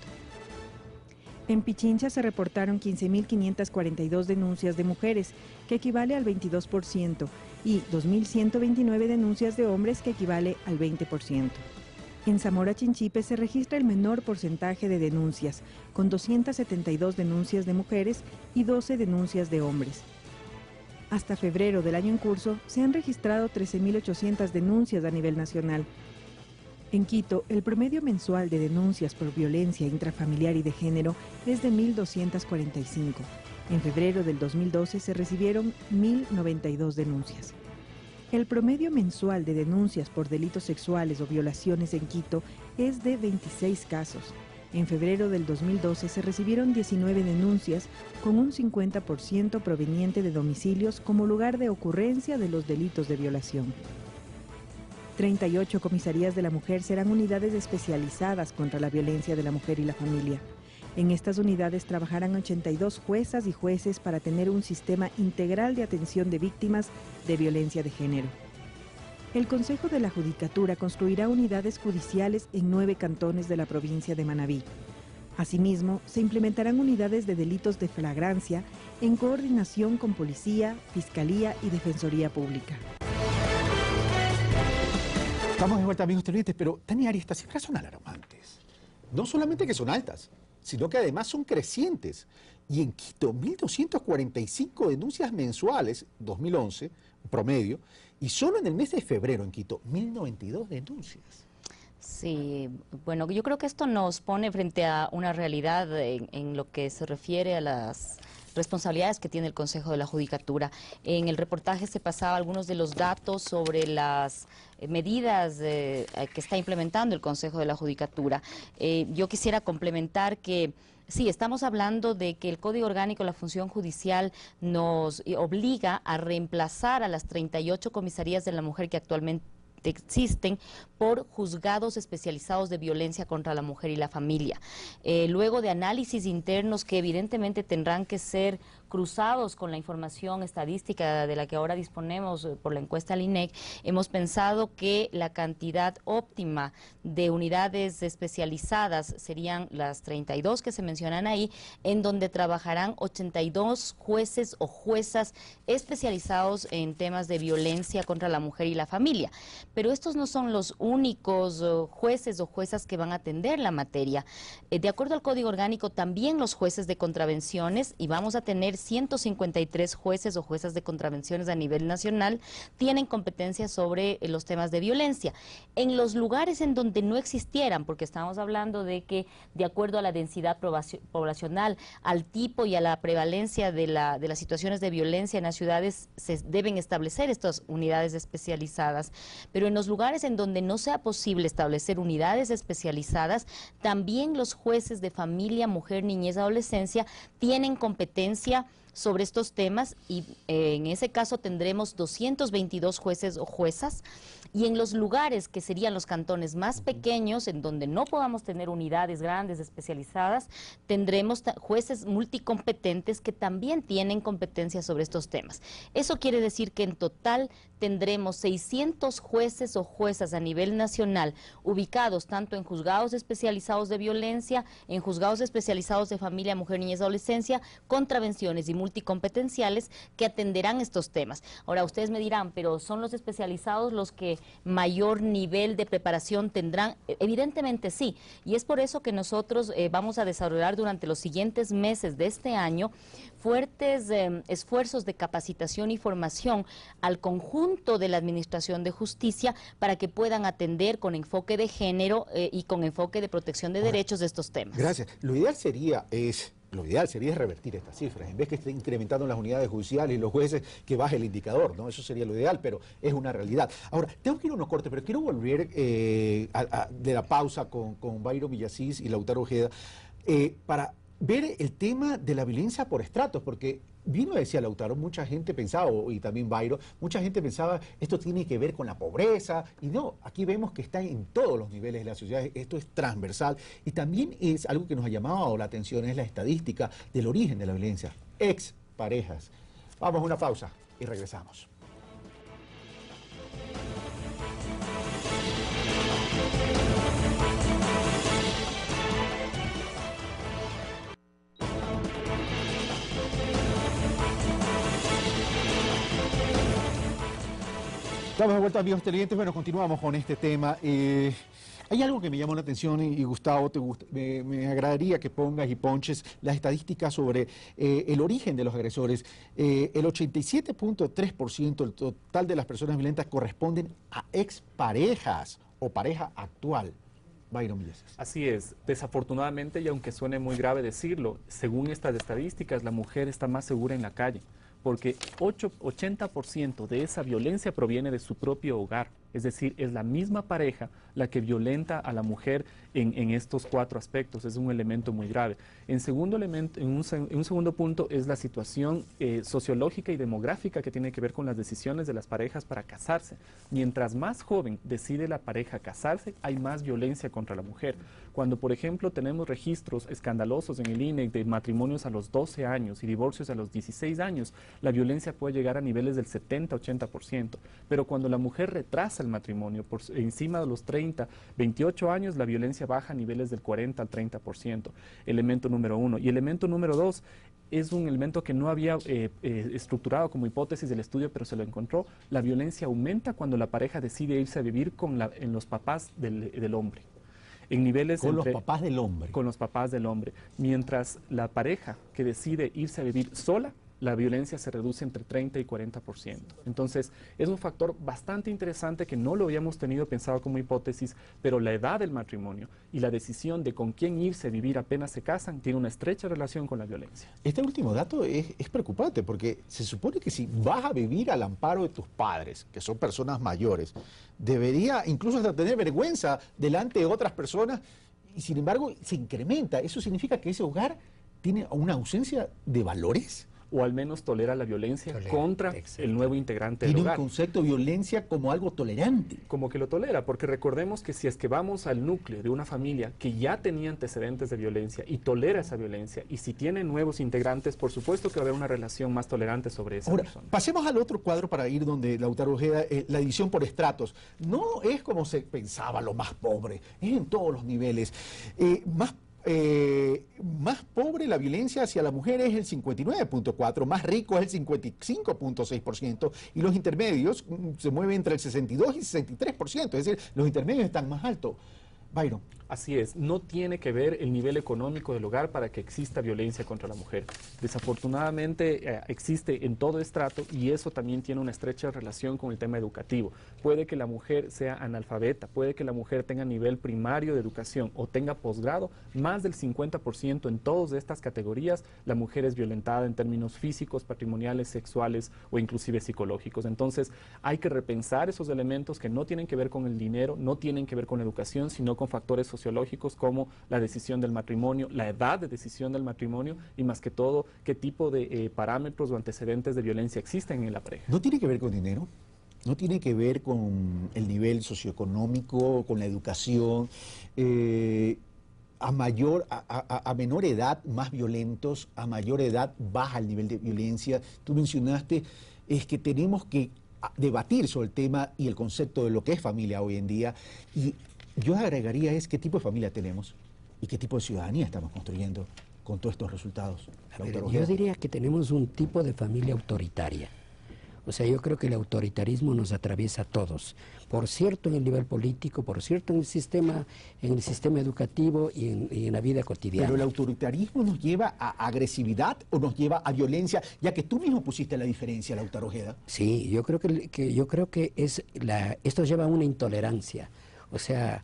En Pichincha se reportaron 15.542 denuncias de mujeres, que equivale al 22%, y 2.129 denuncias de hombres, que equivale al 20%. En Zamora Chinchipe se registra el menor porcentaje de denuncias, con 272 denuncias de mujeres y 12 denuncias de hombres. Hasta febrero del año en curso, se han registrado 13.800 denuncias a nivel nacional. En Quito, el promedio mensual de denuncias por violencia intrafamiliar y de género es de 1.245. En febrero del 2012 se recibieron 1.092 denuncias. El promedio mensual de denuncias por delitos sexuales o violaciones en Quito es de 26 casos. En febrero del 2012 se recibieron 19 denuncias, con un 50% proveniente de domicilios como lugar de ocurrencia de los delitos de violación. 38 comisarías de la mujer serán unidades especializadas contra la violencia de la mujer y la familia. En estas unidades trabajarán 82 juezas y jueces para tener un sistema integral de atención de víctimas de violencia de género. El Consejo de la Judicatura construirá unidades judiciales en 9 cantones de la provincia de Manabí. Asimismo, se implementarán unidades de delitos de flagrancia en coordinación con Policía, Fiscalía y Defensoría Pública. Estamos de vuelta, amigos televidentes, pero Tania Arias, estas cifras son alarmantes. No solamente que son altas, sino que además son crecientes. Y en Quito, 1.245 denuncias mensuales, 2011, promedio, y solo en el mes de febrero en Quito, 1.092 denuncias. Sí, bueno, yo creo que esto nos pone frente a una realidad en lo que se refiere a las responsabilidades que tiene el Consejo de la Judicatura. En el reportaje se pasaba algunos de los datos sobre las medidas que está implementando el Consejo de la Judicatura. Yo quisiera complementar que sí, estamos hablando de que el Código Orgánico de la Función Judicial nos obliga a reemplazar a las 38 comisarías de la mujer que actualmente existen por juzgados especializados de violencia contra la mujer y la familia. Luego de análisis internos que evidentemente tendrán que ser cruzados con la información estadística de la que ahora disponemos por la encuesta al INEC, hemos pensado que la cantidad óptima de unidades especializadas serían las 32 que se mencionan ahí, en donde trabajarán 82 jueces o juezas especializados en temas de violencia contra la mujer y la familia. pero estos no son los únicos jueces o juezas que van a atender la materia. De acuerdo al Código Orgánico, también los jueces de contravenciones, y vamos a tener 153 jueces o juezas de contravenciones a nivel nacional, tienen competencia sobre los temas de violencia. En los lugares en donde no existieran, porque estamos hablando de que de acuerdo a la densidad poblacional, al tipo y a la prevalencia de las situaciones de violencia en las ciudades, se deben establecer estas unidades especializadas, pero en los lugares en donde no sea posible establecer unidades especializadas, también los jueces de familia, mujer, niñez, adolescencia tienen competencia sobre estos temas y en ese caso tendremos 222 jueces o juezas, y en los lugares que serían los cantones más pequeños, en donde no podamos tener unidades grandes especializadas, tendremos jueces multicompetentes que también tienen competencia sobre estos temas. Eso quiere decir que en total tendremos 600 jueces o juezas a nivel nacional, ubicados tanto en juzgados especializados de violencia, en juzgados especializados de familia, mujer, niñez, adolescencia, contravenciones y multicompetenciales, que atenderán estos temas. Ahora, ustedes me dirán, pero ¿son los especializados los que mayor nivel de preparación tendrán? Evidentemente sí, y es por eso que nosotros vamos a desarrollar durante los siguientes meses de este año fuertes esfuerzos de capacitación y formación al conjunto de la Administración de Justicia para que puedan atender con enfoque de género y con enfoque de protección de derechos de estos temas. Gracias. Lo ideal sería revertir estas cifras, en vez que esté incrementando las unidades judiciales y los jueces, que baje el indicador, ¿no? Eso sería lo ideal, pero es una realidad. Ahora, tengo que ir a unos cortes, pero quiero volver de la pausa con Byron Villasís y Lautaro Ojeda para ver el tema de la violencia por estratos, porque vino a decir Lautaro, mucha gente pensaba, y también Byron, mucha gente pensaba, esto tiene que ver con la pobreza, y no, aquí vemos que está en todos los niveles de la sociedad, esto es transversal, y también es algo que nos ha llamado la atención, es la estadística del origen de la violencia, exparejas. Vamos a una pausa y regresamos. Estamos de vuelta, amigos televidentes. Bueno, continuamos con este tema. Hay algo que me llamó la atención y Gustavo, me agradaría que pongas y ponches las estadísticas sobre el origen de los agresores. El 87.3% del total de las personas violentas corresponden a exparejas o pareja actual. Byron Villasís. Así es. Desafortunadamente, y aunque suene muy grave decirlo, según estas estadísticas, la mujer está más segura en la calle, porque 80% de esa violencia proviene de su propio hogar. Es decir, es la misma pareja la que violenta a la mujer en estos cuatro aspectos. Es un elemento muy grave. En un segundo punto es la situación sociológica y demográfica que tiene que ver con las decisiones de las parejas para casarse. Mientras más joven decide la pareja casarse, hay más violencia contra la mujer. Cuando, por ejemplo, tenemos registros escandalosos en el INE de matrimonios a los 12 años y divorcios a los 16 años, la violencia puede llegar a niveles del 70-80%. Pero cuando la mujer retrasa el matrimonio por encima de los 30, 28 años, la violencia baja a niveles del 40 al 30%. Elemento número uno. Y elemento número dos, es un elemento que no había estructurado como hipótesis del estudio, pero se lo encontró. La violencia aumenta cuando la pareja decide irse a vivir en los papás del hombre. En niveles con los papás del hombre. Con los papás del hombre. Mientras la pareja que decide irse a vivir sola, la violencia se reduce entre 30 y 40%. Entonces, es un factor bastante interesante que no lo habíamos tenido pensado como hipótesis, pero la edad del matrimonio y la decisión de con quién irse a vivir apenas se casan tiene una estrecha relación con la violencia. Este último dato es preocupante, porque se supone que si vas a vivir al amparo de tus padres, que son personas mayores, debería incluso hasta tener vergüenza delante de otras personas, y sin embargo se incrementa. ¿Eso significa que ese hogar tiene una ausencia de valores? O al menos tolera la violencia contra el nuevo integrante del hogar. Tiene un concepto de violencia como algo tolerante. Como que lo tolera, porque recordemos que si es que vamos al núcleo de una familia que ya tenía antecedentes de violencia y tolera esa violencia, y si tiene nuevos integrantes, por supuesto que va a haber una relación más tolerante sobre esa persona. Pasemos al otro cuadro para ir donde Lautaro Ojeda, la división por estratos. No es como se pensaba lo más pobre, es en todos los niveles. más pobre la violencia hacia la mujer es el 59.4%, más rico es el 55.6%, y los intermedios se mueven entre el 62 y 63%, es decir, los intermedios están más altos. Byron. Así es, no tiene que ver el nivel económico del hogar para que exista violencia contra la mujer. Desafortunadamente existe en todo estrato y eso también tiene una estrecha relación con el tema educativo. Puede que la mujer sea analfabeta, puede que la mujer tenga nivel primario de educación o tenga posgrado, más del 50% en todas estas categorías la mujer es violentada en términos físicos, patrimoniales, sexuales o inclusive psicológicos. Entonces hay que repensar esos elementos que no tienen que ver con el dinero, no tienen que ver con la educación, sino con factores sociológicos como la decisión del matrimonio, la edad de decisión del matrimonio y más que todo qué tipo de parámetros o antecedentes de violencia existen en la pareja. ¿No tiene que ver con dinero? ¿No tiene que ver con el nivel socioeconómico, con la educación? A menor edad más violentos, a mayor edad baja el nivel de violencia. Tú mencionaste que tenemos que debatir sobre el tema y el concepto de lo que es familia hoy en día, y yo agregaría qué tipo de familia tenemos y qué tipo de ciudadanía estamos construyendo con todos estos resultados. Yo diría que tenemos un tipo de familia autoritaria. O sea, yo creo que el autoritarismo nos atraviesa a todos. Por cierto, en el nivel político, por cierto, en el sistema educativo y en la vida cotidiana. Pero el autoritarismo nos lleva a agresividad o nos lleva a violencia, ya que tú mismo pusiste la diferencia, Lautaro Ojeda. Sí, yo creo que esto lleva a una intolerancia. O sea,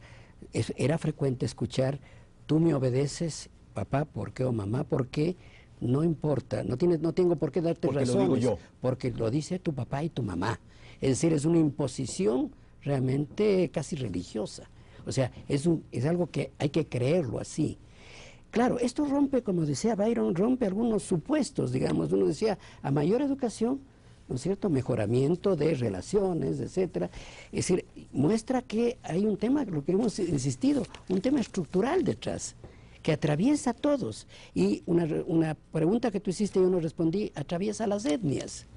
era frecuente escuchar, tú me obedeces, papá, ¿por qué? O mamá, ¿por qué? No importa, no tengo por qué darte razones, lo digo yo. Porque lo dice tu papá y tu mamá. Es decir, es una imposición realmente casi religiosa. O sea, es algo que hay que creerlo así. Claro, esto rompe, como decía Byron, rompe algunos supuestos, digamos. Uno decía, a mayor educación, ¿no es cierto?, mejoramiento de relaciones, etcétera. Es decir, muestra que hay un tema, lo que hemos insistido, un tema estructural detrás, que atraviesa a todos. Y una pregunta que tú hiciste, yo no respondí, atraviesa las etnias,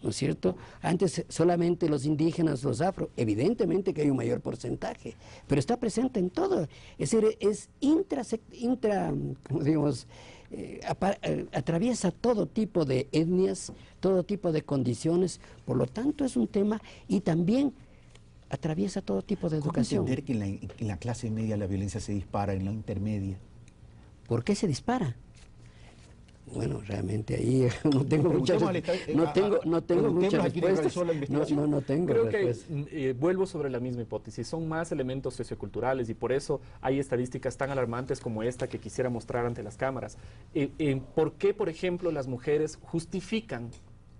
¿no es cierto? Antes solamente los indígenas, los afro, evidentemente que hay un mayor porcentaje, pero está presente en todo. Es decir, es como digamos, atraviesa todo tipo de etnias, todo tipo de condiciones, por lo tanto es un tema, y también atraviesa todo tipo de educación. ¿Cómo entender que en la clase media la violencia se dispara, en la intermedia? ¿Por qué se dispara? Bueno, realmente ahí no tengo muchas respuestas. No tengo Creo respuestas. que vuelvo sobre la misma hipótesis. Son más elementos socioculturales y por eso hay estadísticas tan alarmantes como esta que quisiera mostrar ante las cámaras. ¿Por qué, por ejemplo, las mujeres justifican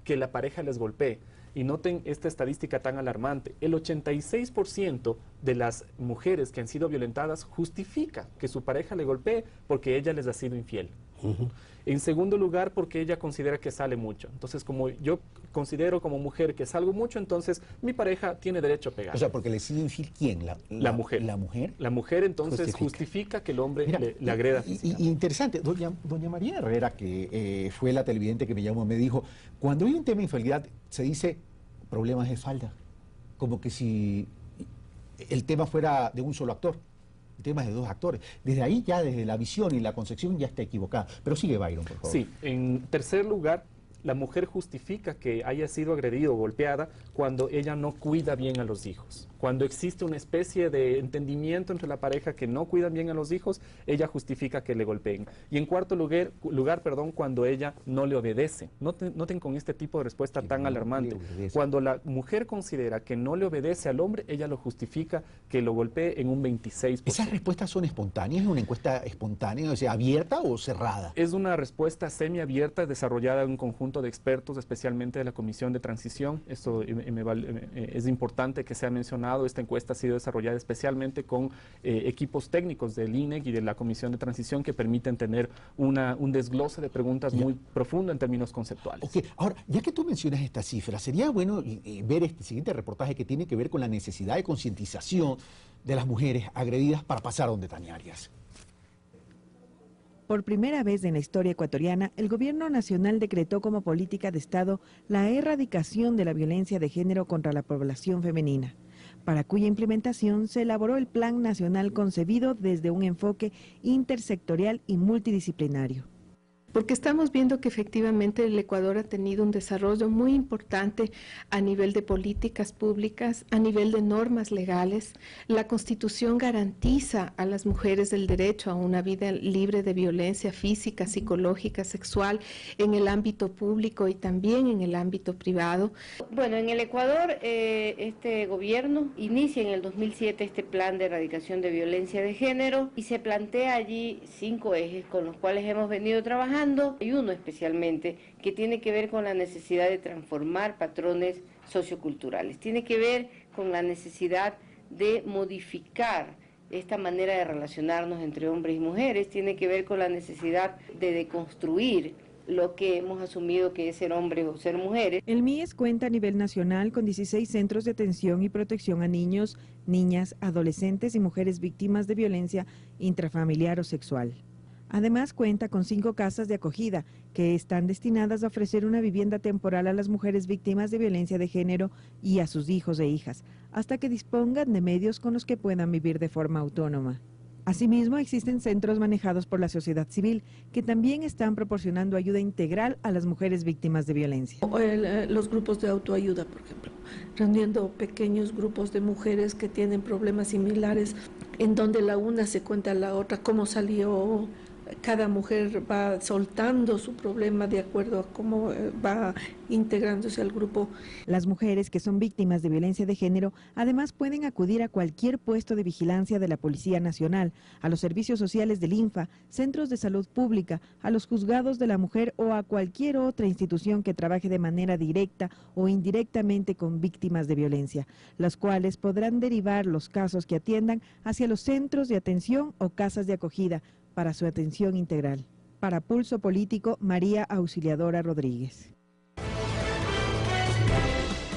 que la pareja les golpee? Y noten esta estadística tan alarmante. El 86% de las mujeres que han sido violentadas justifica que su pareja le golpee porque ella les ha sido infiel. En segundo lugar, porque ella considera que sale mucho. Entonces, como yo considero como mujer que salgo mucho, entonces mi pareja tiene derecho a pegar. O sea, porque le sigue infiel, ¿quién? La mujer. ¿La mujer? La mujer entonces justifica que el hombre le agreda físicamente. Interesante. Doña María Herrera, que fue la televidente que me llamó, me dijo, cuando hay un tema de infidelidad, se dice problemas de falda. Como que si el tema fuera de un solo actor. El tema es de dos actores. Desde ahí ya, desde la visión y la concepción ya está equivocada. Pero sigue Byron, por favor. Sí, en tercer lugar, la mujer justifica que haya sido agredida o golpeada cuando ella no cuida bien a los hijos. Cuando existe una especie de entendimiento entre la pareja que no cuidan bien a los hijos, ella justifica que le golpeen. Y en cuarto lugar, cuando ella no le obedece. Noten con este tipo de respuesta tan alarmante. Cuando la mujer considera que no le obedece al hombre, ella lo justifica que lo golpee en un 26%. ¿Esas respuestas son espontáneas? ¿Es una encuesta espontánea, o sea, abierta o cerrada? Es una respuesta semiabierta desarrollada en un conjunto de expertos, especialmente de la Comisión de Transición. Esto es importante que sea mencionado. Esta encuesta ha sido desarrollada especialmente con equipos técnicos del INEC y de la Comisión de Transición que permiten tener un desglose de preguntas muy profundo en términos conceptuales. Ok, ahora, ya que tú mencionas esta cifra, sería bueno ver este siguiente reportaje que tiene que ver con la necesidad de concientización de las mujeres agredidas para pasar donde Tania Arias. Por primera vez en la historia ecuatoriana, el Gobierno Nacional decretó como política de Estado la erradicación de la violencia de género contra la población femenina. para cuya implementación se elaboró el Plan Nacional concebido desde un enfoque intersectorial y multidisciplinario. Porque estamos viendo que efectivamente el Ecuador ha tenido un desarrollo muy importante a nivel de políticas públicas, a nivel de normas legales. La Constitución garantiza a las mujeres el derecho a una vida libre de violencia física, psicológica, sexual, en el ámbito público y también en el ámbito privado. Bueno, en el Ecuador este gobierno inicia en el 2007 este plan de erradicación de violencia de género y se plantea allí 5 ejes con los cuales hemos venido trabajando. Hay uno especialmente que tiene que ver con la necesidad de transformar patrones socioculturales, tiene que ver con la necesidad de modificar esta manera de relacionarnos entre hombres y mujeres, tiene que ver con la necesidad de deconstruir lo que hemos asumido que es ser hombres o ser mujeres. El MIES cuenta a nivel nacional con 16 centros de atención y protección a niños, niñas, adolescentes y mujeres víctimas de violencia intrafamiliar o sexual. Además cuenta con 5 casas de acogida que están destinadas a ofrecer una vivienda temporal a las mujeres víctimas de violencia de género y a sus hijos e hijas, hasta que dispongan de medios con los que puedan vivir de forma autónoma. Asimismo, existen centros manejados por la sociedad civil que también están proporcionando ayuda integral a las mujeres víctimas de violencia. Los grupos de autoayuda, por ejemplo, reuniendo pequeños grupos de mujeres que tienen problemas similares, en donde la una se cuenta a la otra cómo salió. Cada mujer va soltando su problema de acuerdo a cómo va integrándose al grupo. Las mujeres que son víctimas de violencia de género además pueden acudir a cualquier puesto de vigilancia de la Policía Nacional, a los servicios sociales del INFA, centros de salud pública, a los juzgados de la mujer o a cualquier otra institución que trabaje de manera directa o indirectamente con víctimas de violencia, las cuales podrán derivar los casos que atiendan hacia los centros de atención o casas de acogida, para su atención integral. Para Pulso Político, María Auxiliadora Rodríguez.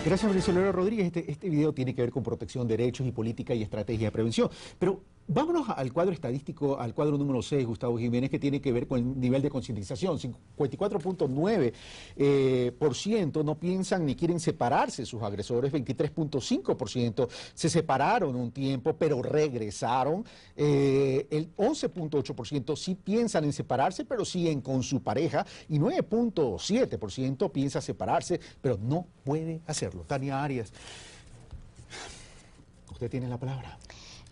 Gracias, María Rodríguez. Este video tiene que ver con protección de derechos y política y estrategia de prevención. Pero vámonos al cuadro estadístico, al cuadro número 6, Gustavo Jiménez, que tiene que ver con el nivel de concientización. 54.9% no piensan ni quieren separarse sus agresores, 23.5% se separaron un tiempo, pero regresaron. El 11.8% sí piensan en separarse, pero siguen con su pareja. Y 9.7% piensa separarse, pero no puede hacerlo. Tania Arias, usted tiene la palabra.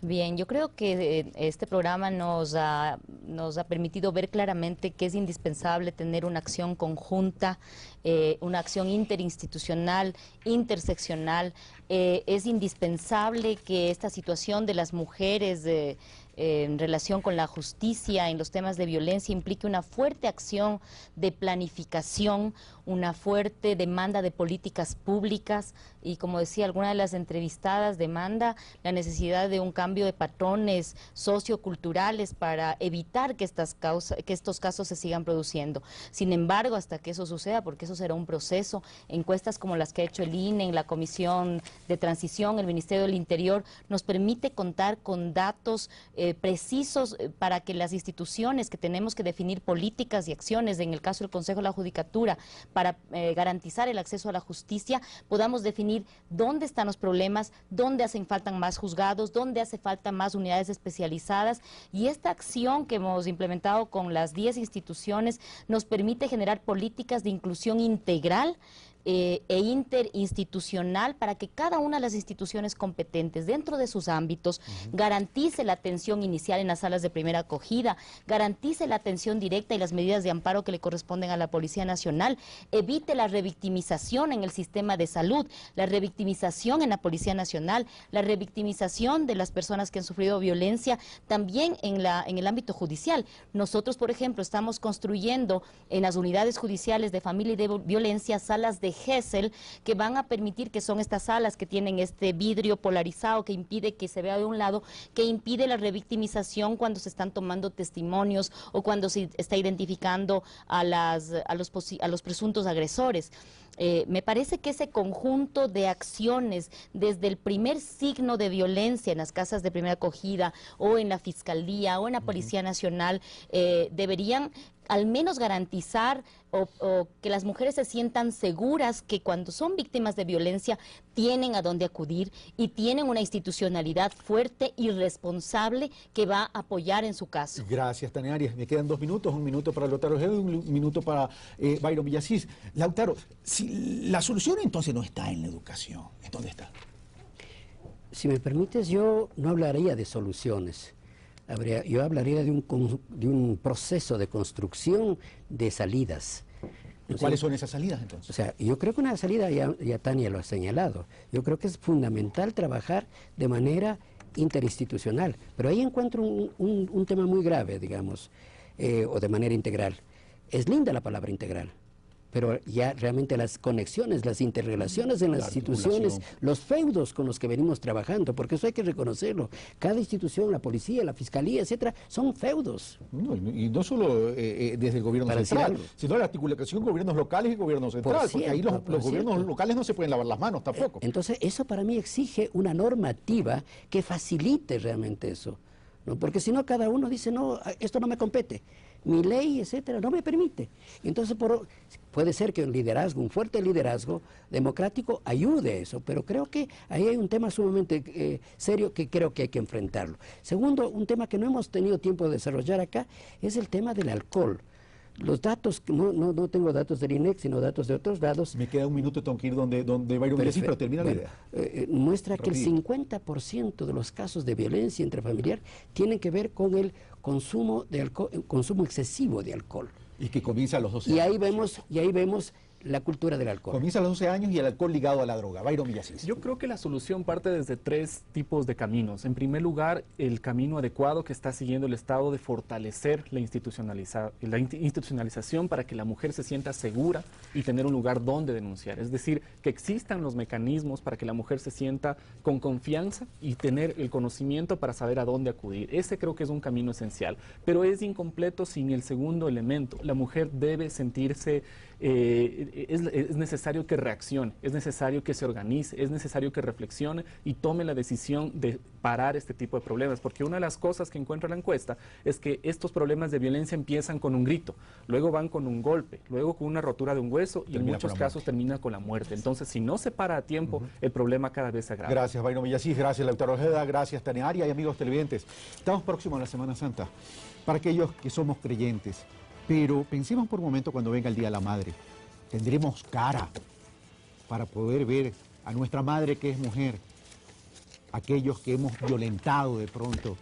Bien, yo creo que este programa nos ha permitido ver claramente que es indispensable tener una acción conjunta, una acción interinstitucional, interseccional. Es indispensable que esta situación de las mujeres en relación con la justicia en los temas de violencia implique una fuerte acción de planificación, una fuerte demanda de políticas públicas y, como decía alguna de las entrevistadas, demanda la necesidad de un cambio de patrones socioculturales para evitar que estos casos se sigan produciendo. Sin embargo, hasta que eso suceda, porque eso será un proceso, encuestas como las que ha hecho el INE en la Comisión de Transición, el Ministerio del Interior, nos permite contar con datos precisos para que las instituciones que tenemos que definir políticas y acciones, en el caso del Consejo de la Judicatura, para garantizar el acceso a la justicia, podamos definir dónde están los problemas, dónde hacen falta más juzgados, dónde hace falta más unidades especializadas, y esta acción que hemos implementado con las 10 instituciones nos permite generar políticas de inclusión integral e interinstitucional para que cada una de las instituciones competentes dentro de sus ámbitos garantice la atención inicial en las salas de primera acogida, garantice la atención directa y las medidas de amparo que le corresponden a la Policía Nacional, evite la revictimización en el sistema de salud, la revictimización en la Policía Nacional, la revictimización de las personas que han sufrido violencia también en el ámbito judicial. Nosotros, por ejemplo, estamos construyendo en las unidades judiciales de familia y de violencia salas de GESEL que van a permitir, que son estas salas que tienen este vidrio polarizado que impide que se vea de un lado, que impide la revictimización cuando se están tomando testimonios o cuando se está identificando a los presuntos agresores. Me parece que ese conjunto de acciones, desde el primer signo de violencia en las casas de primera acogida o en la Fiscalía o en la Policía Nacional, deberían al menos garantizar o que las mujeres se sientan seguras que cuando son víctimas de violencia tienen a dónde acudir y tienen una institucionalidad fuerte y responsable que va a apoyar en su caso. Gracias, Tania Arias. Me quedan 2 minutos, 1 minuto para Lautaro Ojeda y 1 minuto para Byron Villasís. Lautaro, si la solución entonces no está en la educación, ¿en dónde está? Si me permites, yo no hablaría de soluciones. Yo hablaría de un proceso de construcción de salidas. ¿Cuáles son esas salidas entonces? O sea, yo creo que una salida, ya Tania lo ha señalado, yo creo que es fundamental trabajar de manera interinstitucional, pero ahí encuentro un tema muy grave, digamos, o de manera integral. Es linda la palabra integral, pero ya realmente las conexiones, las interrelaciones en las instituciones, los feudos con los que venimos trabajando, porque eso hay que reconocerlo. Cada institución, la policía, la fiscalía, etcétera, son feudos. No, y no solo desde el gobierno central, sino la articulación de gobiernos locales y gobierno central, porque ahí los gobiernos locales no se pueden lavar las manos tampoco. Entonces, eso para mí exige una normativa que facilite realmente eso, ¿no? Porque si no, cada uno dice, no, esto no me compete. Mi ley, etcétera, no me permite. Entonces, puede ser que un liderazgo, un fuerte liderazgo democrático ayude a eso, pero creo que ahí hay un tema sumamente serio que creo que hay que enfrentarlo. Segundo, un tema que no hemos tenido tiempo de desarrollar acá, es el tema del alcohol. Los datos, no tengo datos del INEC, sino datos de otros lados. Me queda 1 minuto, tengo que ir donde Byron Villasís, pero termina la idea. Muestra que el 50% de los casos de violencia intrafamiliar tienen que ver con el consumo de alcohol, consumo excesivo de alcohol. Y que comienza a los 12 años. Y ahí vemos la cultura del alcohol. Comienza a los 12 años y el alcohol ligado a la droga. Byron Villasís. Yo creo que la solución parte desde 3 tipos de caminos. En primer lugar, el camino adecuado que está siguiendo el Estado de fortalecer la institucionalización para que la mujer se sienta segura y tener un lugar donde denunciar. Es decir, que existan los mecanismos para que la mujer se sienta con confianza y tener el conocimiento para saber a dónde acudir. Ese creo que es un camino esencial, pero es incompleto sin el segundo elemento. La mujer debe sentirse... es necesario que reaccione, es necesario que se organice, es necesario que reflexione y tome la decisión de parar este tipo de problemas, porque una de las cosas que encuentra la encuesta es que estos problemas de violencia empiezan con un grito, luego van con un golpe, luego con una rotura de un hueso y en muchos casos termina con la muerte. Entonces, si no se para a tiempo, el problema cada vez se agrava. Gracias, Byron Villasís, gracias, Lautaro Ojeda, gracias, Tania Arias y amigos televidentes. Estamos próximos a la Semana Santa, para aquellos que somos creyentes. Pero pensemos por un momento cuando venga el Día de la Madre. Tendremos cara para poder ver a nuestra madre que es mujer. Aquellos que hemos violentado de pronto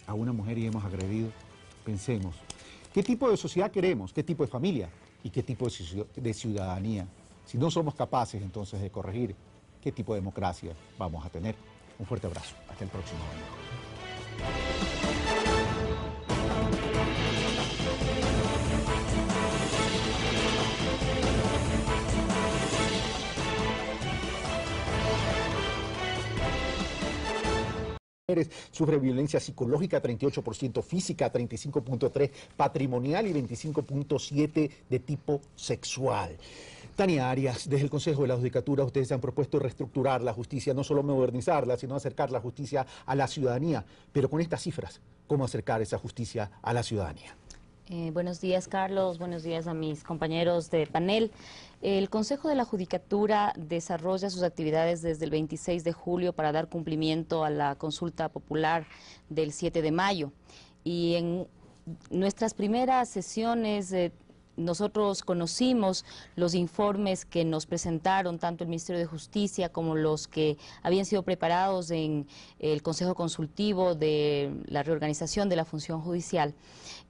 a una mujer y hemos agredido. Pensemos, ¿qué tipo de sociedad queremos? ¿Qué tipo de familia? ¿Y qué tipo de ciudadanía? Si no somos capaces entonces de corregir, ¿qué tipo de democracia vamos a tener? Un fuerte abrazo. Hasta el próximo domingo. Sufre violencia psicológica, 38%, física, 35.3%, patrimonial y 25.7% de tipo sexual. Tania Arias, desde el Consejo de la Judicatura, ustedes han propuesto reestructurar la justicia, no solo modernizarla, sino acercar la justicia a la ciudadanía. Pero con estas cifras, ¿cómo acercar esa justicia a la ciudadanía? Buenos días, Carlos. Buenos días a mis compañeros de panel. El Consejo de la Judicatura desarrolla sus actividades desde el 26 de julio para dar cumplimiento a la consulta popular del 7 de mayo. Y en nuestras primeras sesiones nosotros conocimos los informes que nos presentaron tanto el Ministerio de Justicia como los que habían sido preparados en el Consejo Consultivo de la reorganización de la función judicial.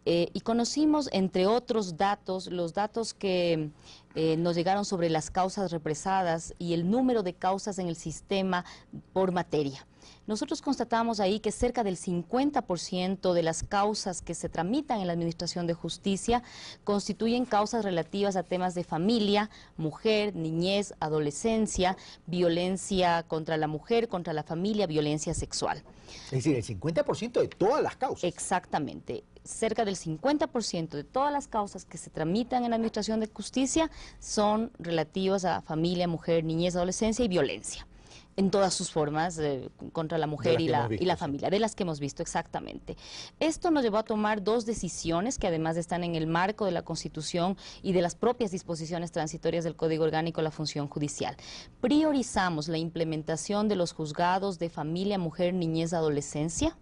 Y conocimos, entre otros datos, los datos que nos llegaron sobre las causas represadas y el número de causas en el sistema por materia. Nosotros constatamos ahí que cerca del 50% de las causas que se tramitan en la Administración de Justicia constituyen causas relativas a temas de familia, mujer, niñez, adolescencia, violencia contra la mujer, contra la familia, violencia sexual. Es decir, el 50% de todas las causas. Exactamente. Cerca del 50% de todas las causas que se tramitan en la Administración de Justicia son relativas a familia, mujer, niñez, adolescencia y violencia. en todas sus formas, contra la mujer y la familia, de las que hemos visto exactamente. Esto nos llevó a tomar dos decisiones que además están en el marco de la Constitución y de las propias disposiciones transitorias del Código Orgánico de la Función Judicial. Priorizamos la implementación de los juzgados de familia, mujer, niñez, adolescencia,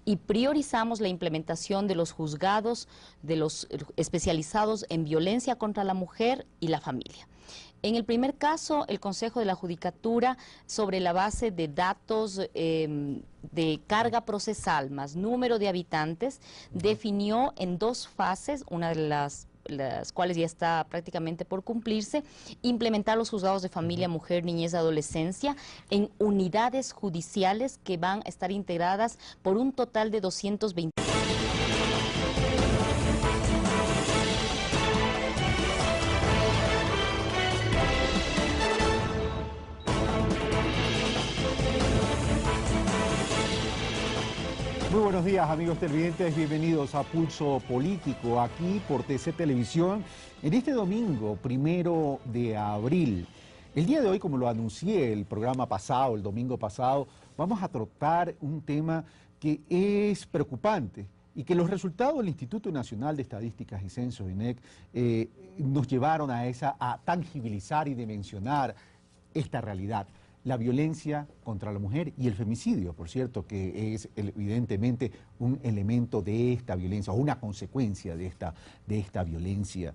y priorizamos la implementación de los juzgados de los especializados en violencia contra la mujer y la familia. En el primer caso, el Consejo de la Judicatura, sobre la base de datos de carga procesal más número de habitantes, definió en dos fases, una de las cuales ya está prácticamente por cumplirse, implementar los juzgados de familia, mujer, niñez, adolescencia en unidades judiciales que van a estar integradas por un total de 220. Muy buenos días, amigos televidentes, bienvenidos a Pulso Político, aquí por TC Televisión, en este domingo, 1 de abril. El día de hoy, como lo anuncié el programa pasado, el domingo pasado, vamos a tratar un tema que es preocupante y que los resultados del Instituto Nacional de Estadísticas y Censos, INEC, nos llevaron a tangibilizar y dimensionar esta realidad. La violencia contra la mujer y el femicidio, por cierto, que es evidentemente un elemento de esta violencia o una consecuencia de esta violencia.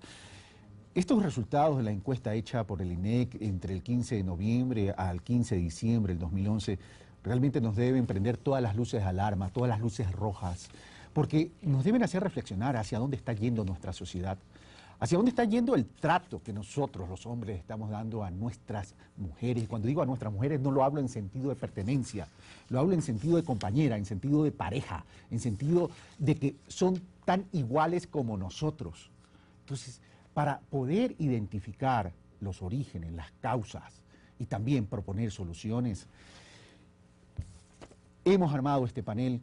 Estos resultados de la encuesta hecha por el INEC entre el 15 de noviembre al 15 de diciembre del 2011 realmente nos deben prender todas las luces de alarma, todas las luces rojas, porque nos deben hacer reflexionar hacia dónde está yendo nuestra sociedad. ¿Hacia dónde está yendo el trato que nosotros, los hombres, estamos dando a nuestras mujeres? Y cuando digo a nuestras mujeres no lo hablo en sentido de pertenencia, lo hablo en sentido de compañera, en sentido de pareja, en sentido de que son tan iguales como nosotros. Entonces, para poder identificar los orígenes, las causas y también proponer soluciones, hemos armado este panel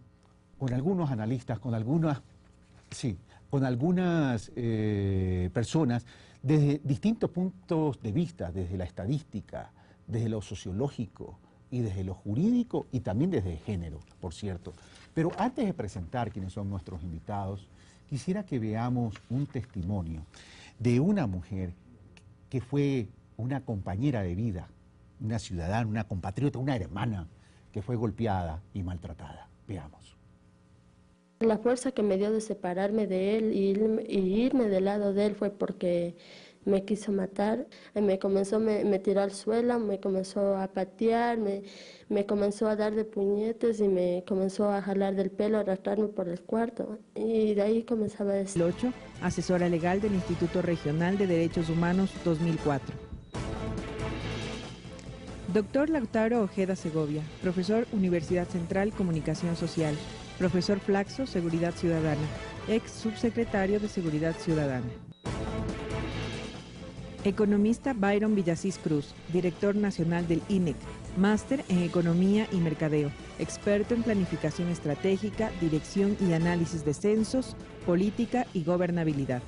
con algunos analistas, con algunas personas desde distintos puntos de vista, desde la estadística, desde lo sociológico y desde lo jurídico y también desde el género, por cierto. Pero antes de presentar quiénes son nuestros invitados, quisiera que veamos un testimonio de una mujer que fue una compañera de vida, una ciudadana, una compatriota, una hermana que fue golpeada y maltratada. Veamos. La fuerza que me dio de separarme de él y irme del lado de él fue porque me quiso matar. Me tiró al suelo, me comenzó a patear, me comenzó a dar de puñetes y me comenzó a jalar del pelo, a arrastrarme por el cuarto. Y de ahí comenzaba a decir. 8, asesora legal del Instituto Regional de Derechos Humanos 2004. Doctor Lautaro Ojeda Segovia, profesor Universidad Central Comunicación Social. Profesor Flaxo, Seguridad Ciudadana, ex subsecretario de Seguridad Ciudadana. Economista Byron Villasís Cruz, director nacional del INEC, máster en Economía y Mercadeo, experto en planificación estratégica, dirección y análisis de censos, política y gobernabilidad.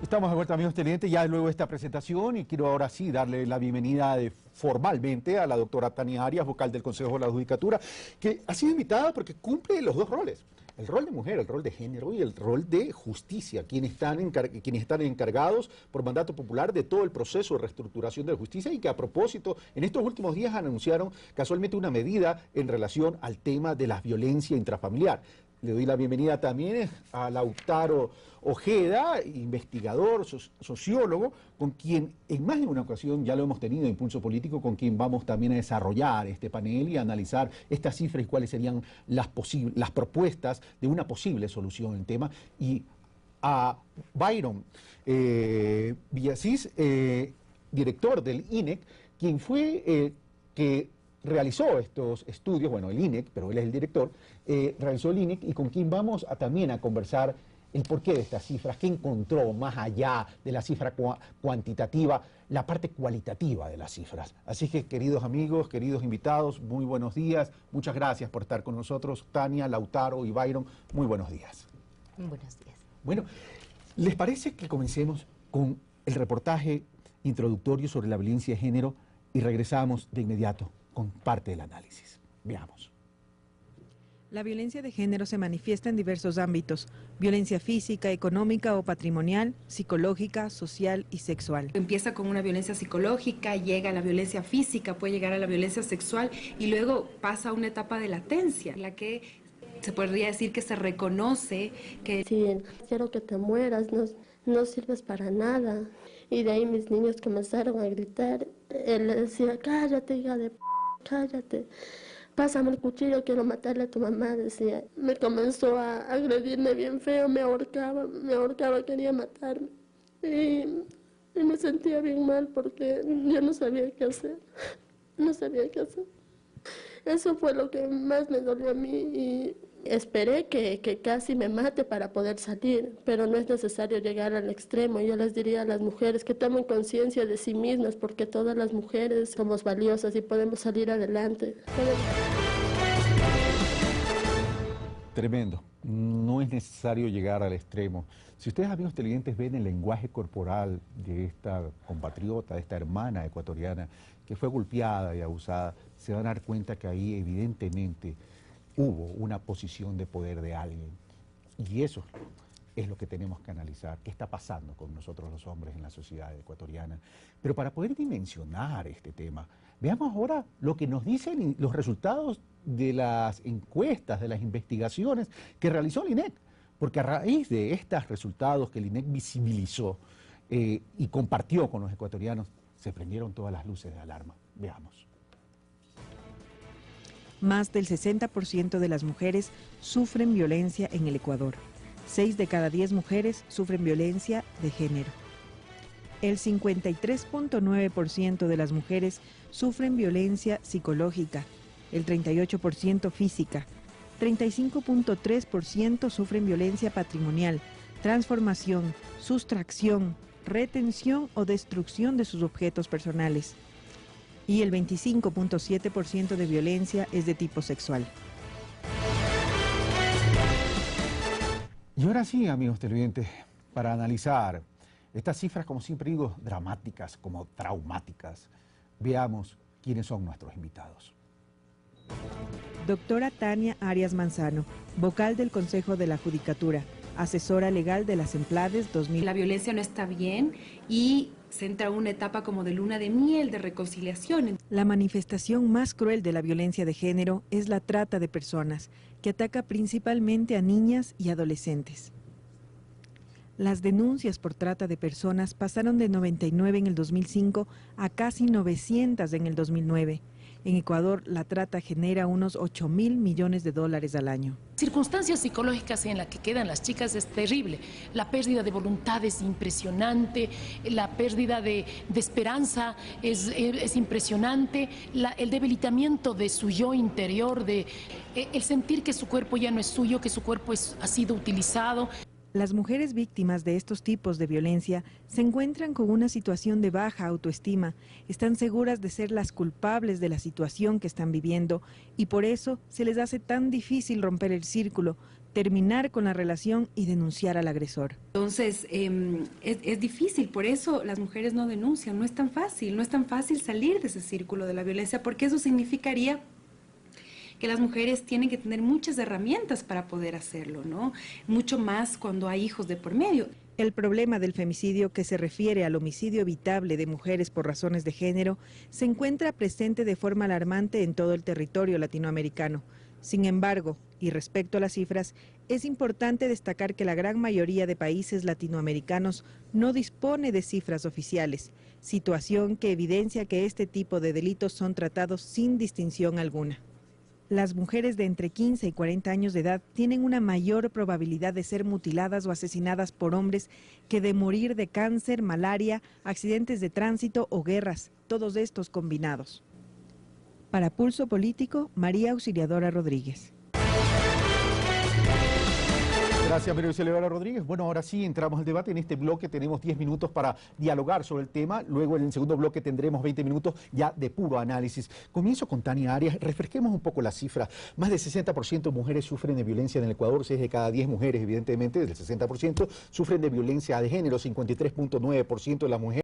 Estamos de vuelta, amigos televidentes, ya luego de esta presentación, y quiero ahora sí darle la bienvenida formalmente a la doctora Tania Arias, vocal del Consejo de la Judicatura, que ha sido invitada porque cumple los dos roles: el rol de mujer, el rol de género y el rol de justicia, quienes están encargados por mandato popular de todo el proceso de reestructuración de la justicia, y que a propósito en estos últimos días anunciaron casualmente una medida en relación al tema de la violencia intrafamiliar. Le doy la bienvenida también a Lautaro Ojeda, investigador, sociólogo, con quien en más de una ocasión ya lo hemos tenido en Pulso Político, con quien vamos también a desarrollar este panel y a analizar estas cifras y cuáles serían las propuestas de una posible solución al tema. Y a Byron Villasís, director del INEC, quien fue que realizó estos estudios, bueno, el INEC, pero él es el director, realizó el INEC, y con quien vamos también a conversar el porqué de estas cifras, qué encontró más allá de la cifra cuantitativa, la parte cualitativa de las cifras. Así que, queridos amigos, queridos invitados, muy buenos días, muchas gracias por estar con nosotros. Tania, Lautaro y Byron, muy buenos días. Buenos días. Bueno, ¿les parece que comencemos con el reportaje introductorio sobre la violencia de género y regresamos de inmediato con parte del análisis. Veamos. La violencia de género se manifiesta en diversos ámbitos: violencia física, económica o patrimonial, psicológica, social y sexual. Empieza con una violencia psicológica, llega a la violencia física, puede llegar a la violencia sexual y luego pasa a una etapa de latencia, en la que se podría decir que se reconoce que... Sí, quiero que te mueras, no sirves para nada. Y de ahí mis niños comenzaron a gritar. Él le decía, cállate, hija de p***, cállate. Pásame el cuchillo, quiero matarle a tu mamá, decía. Me comenzó a agredirme bien feo, me ahorcaba, quería matarme. Y me sentía bien mal porque yo no sabía qué hacer, no sabía qué hacer. Eso fue lo que más me dolió a mí y esperé que casi me mate para poder salir, pero no es necesario llegar al extremo. Yo les diría a las mujeres que tomen conciencia de sí mismas, porque todas las mujeres somos valiosas y podemos salir adelante. Tremendo. No es necesario llegar al extremo. Si ustedes, amigos televidentes, ven el lenguaje corporal de esta compatriota, de esta hermana ecuatoriana que fue golpeada y abusada, se van a dar cuenta que ahí evidentemente hubo una posición de poder de alguien. Y eso es lo que tenemos que analizar. ¿Qué está pasando con nosotros los hombres en la sociedad ecuatoriana? Pero para poder dimensionar este tema, veamos ahora lo que nos dicen los resultados de las encuestas, de las investigaciones que realizó el INEC. Porque a raíz de estos resultados que el INEC visibilizó y compartió con los ecuatorianos, se prendieron todas las luces de alarma. Veamos. Más del 60% de las mujeres sufren violencia en el Ecuador. 6 de cada 10 mujeres sufren violencia de género. El 53.9% de las mujeres sufren violencia psicológica, el 38% física, 35.3% sufren violencia patrimonial, transformación, sustracción, retención o destrucción de sus objetos personales. Y el 25.7% de violencia es de tipo sexual. Y ahora sí, amigos televidentes, para analizar estas cifras, como siempre digo, dramáticas, como traumáticas, veamos quiénes son nuestros invitados. Doctora Tania Arias Manzano, vocal del Consejo de la Judicatura, asesora legal de las Emplades 2000. La violencia no está bien y se entra en una etapa como de luna de miel, de reconciliación. La manifestación más cruel de la violencia de género es la trata de personas, que ataca principalmente a niñas y adolescentes. Las denuncias por trata de personas pasaron de 99 en el 2005 a casi 900 en el 2009. En Ecuador, la trata genera unos 8.000 millones de dólares al año. Circunstancias psicológicas en las que quedan las chicas es terrible. La pérdida de voluntad es impresionante, la pérdida de esperanza es impresionante, el debilitamiento de su yo interior, el sentir que su cuerpo ya no es suyo, que su cuerpo ha sido utilizado. Las mujeres víctimas de estos tipos de violencia se encuentran con una situación de baja autoestima, están seguras de ser las culpables de la situación que están viviendo y por eso se les hace tan difícil romper el círculo, terminar con la relación y denunciar al agresor. Entonces, es difícil, por eso las mujeres no denuncian, no es tan fácil salir de ese círculo de la violencia, porque eso significaría que las mujeres tienen que tener muchas herramientas para poder hacerlo, ¿no? Mucho más cuando hay hijos de por medio. El problema del femicidio, que se refiere al homicidio evitable de mujeres por razones de género, se encuentra presente de forma alarmante en todo el territorio latinoamericano. Sin embargo, y respecto a las cifras, es importante destacar que la gran mayoría de países latinoamericanos no dispone de cifras oficiales, situación que evidencia que este tipo de delitos son tratados sin distinción alguna. Las mujeres de entre 15 y 40 años de edad tienen una mayor probabilidad de ser mutiladas o asesinadas por hombres que de morir de cáncer, malaria, accidentes de tránsito o guerras, todos estos combinados. Para Pulso Político, María Auxiliadora Rodríguez. Gracias, María Auxiliadora Rodríguez. Bueno, ahora sí entramos al debate. En este bloque tenemos 10 minutos para dialogar sobre el tema. Luego, en el segundo bloque, tendremos 20 minutos ya de puro análisis. Comienzo con Tania Arias. Refresquemos un poco las cifras. Más del 60% de mujeres sufren de violencia en el Ecuador. 6 de cada 10 mujeres, evidentemente, del 60%, sufren de violencia de género. 53.9% de las mujeres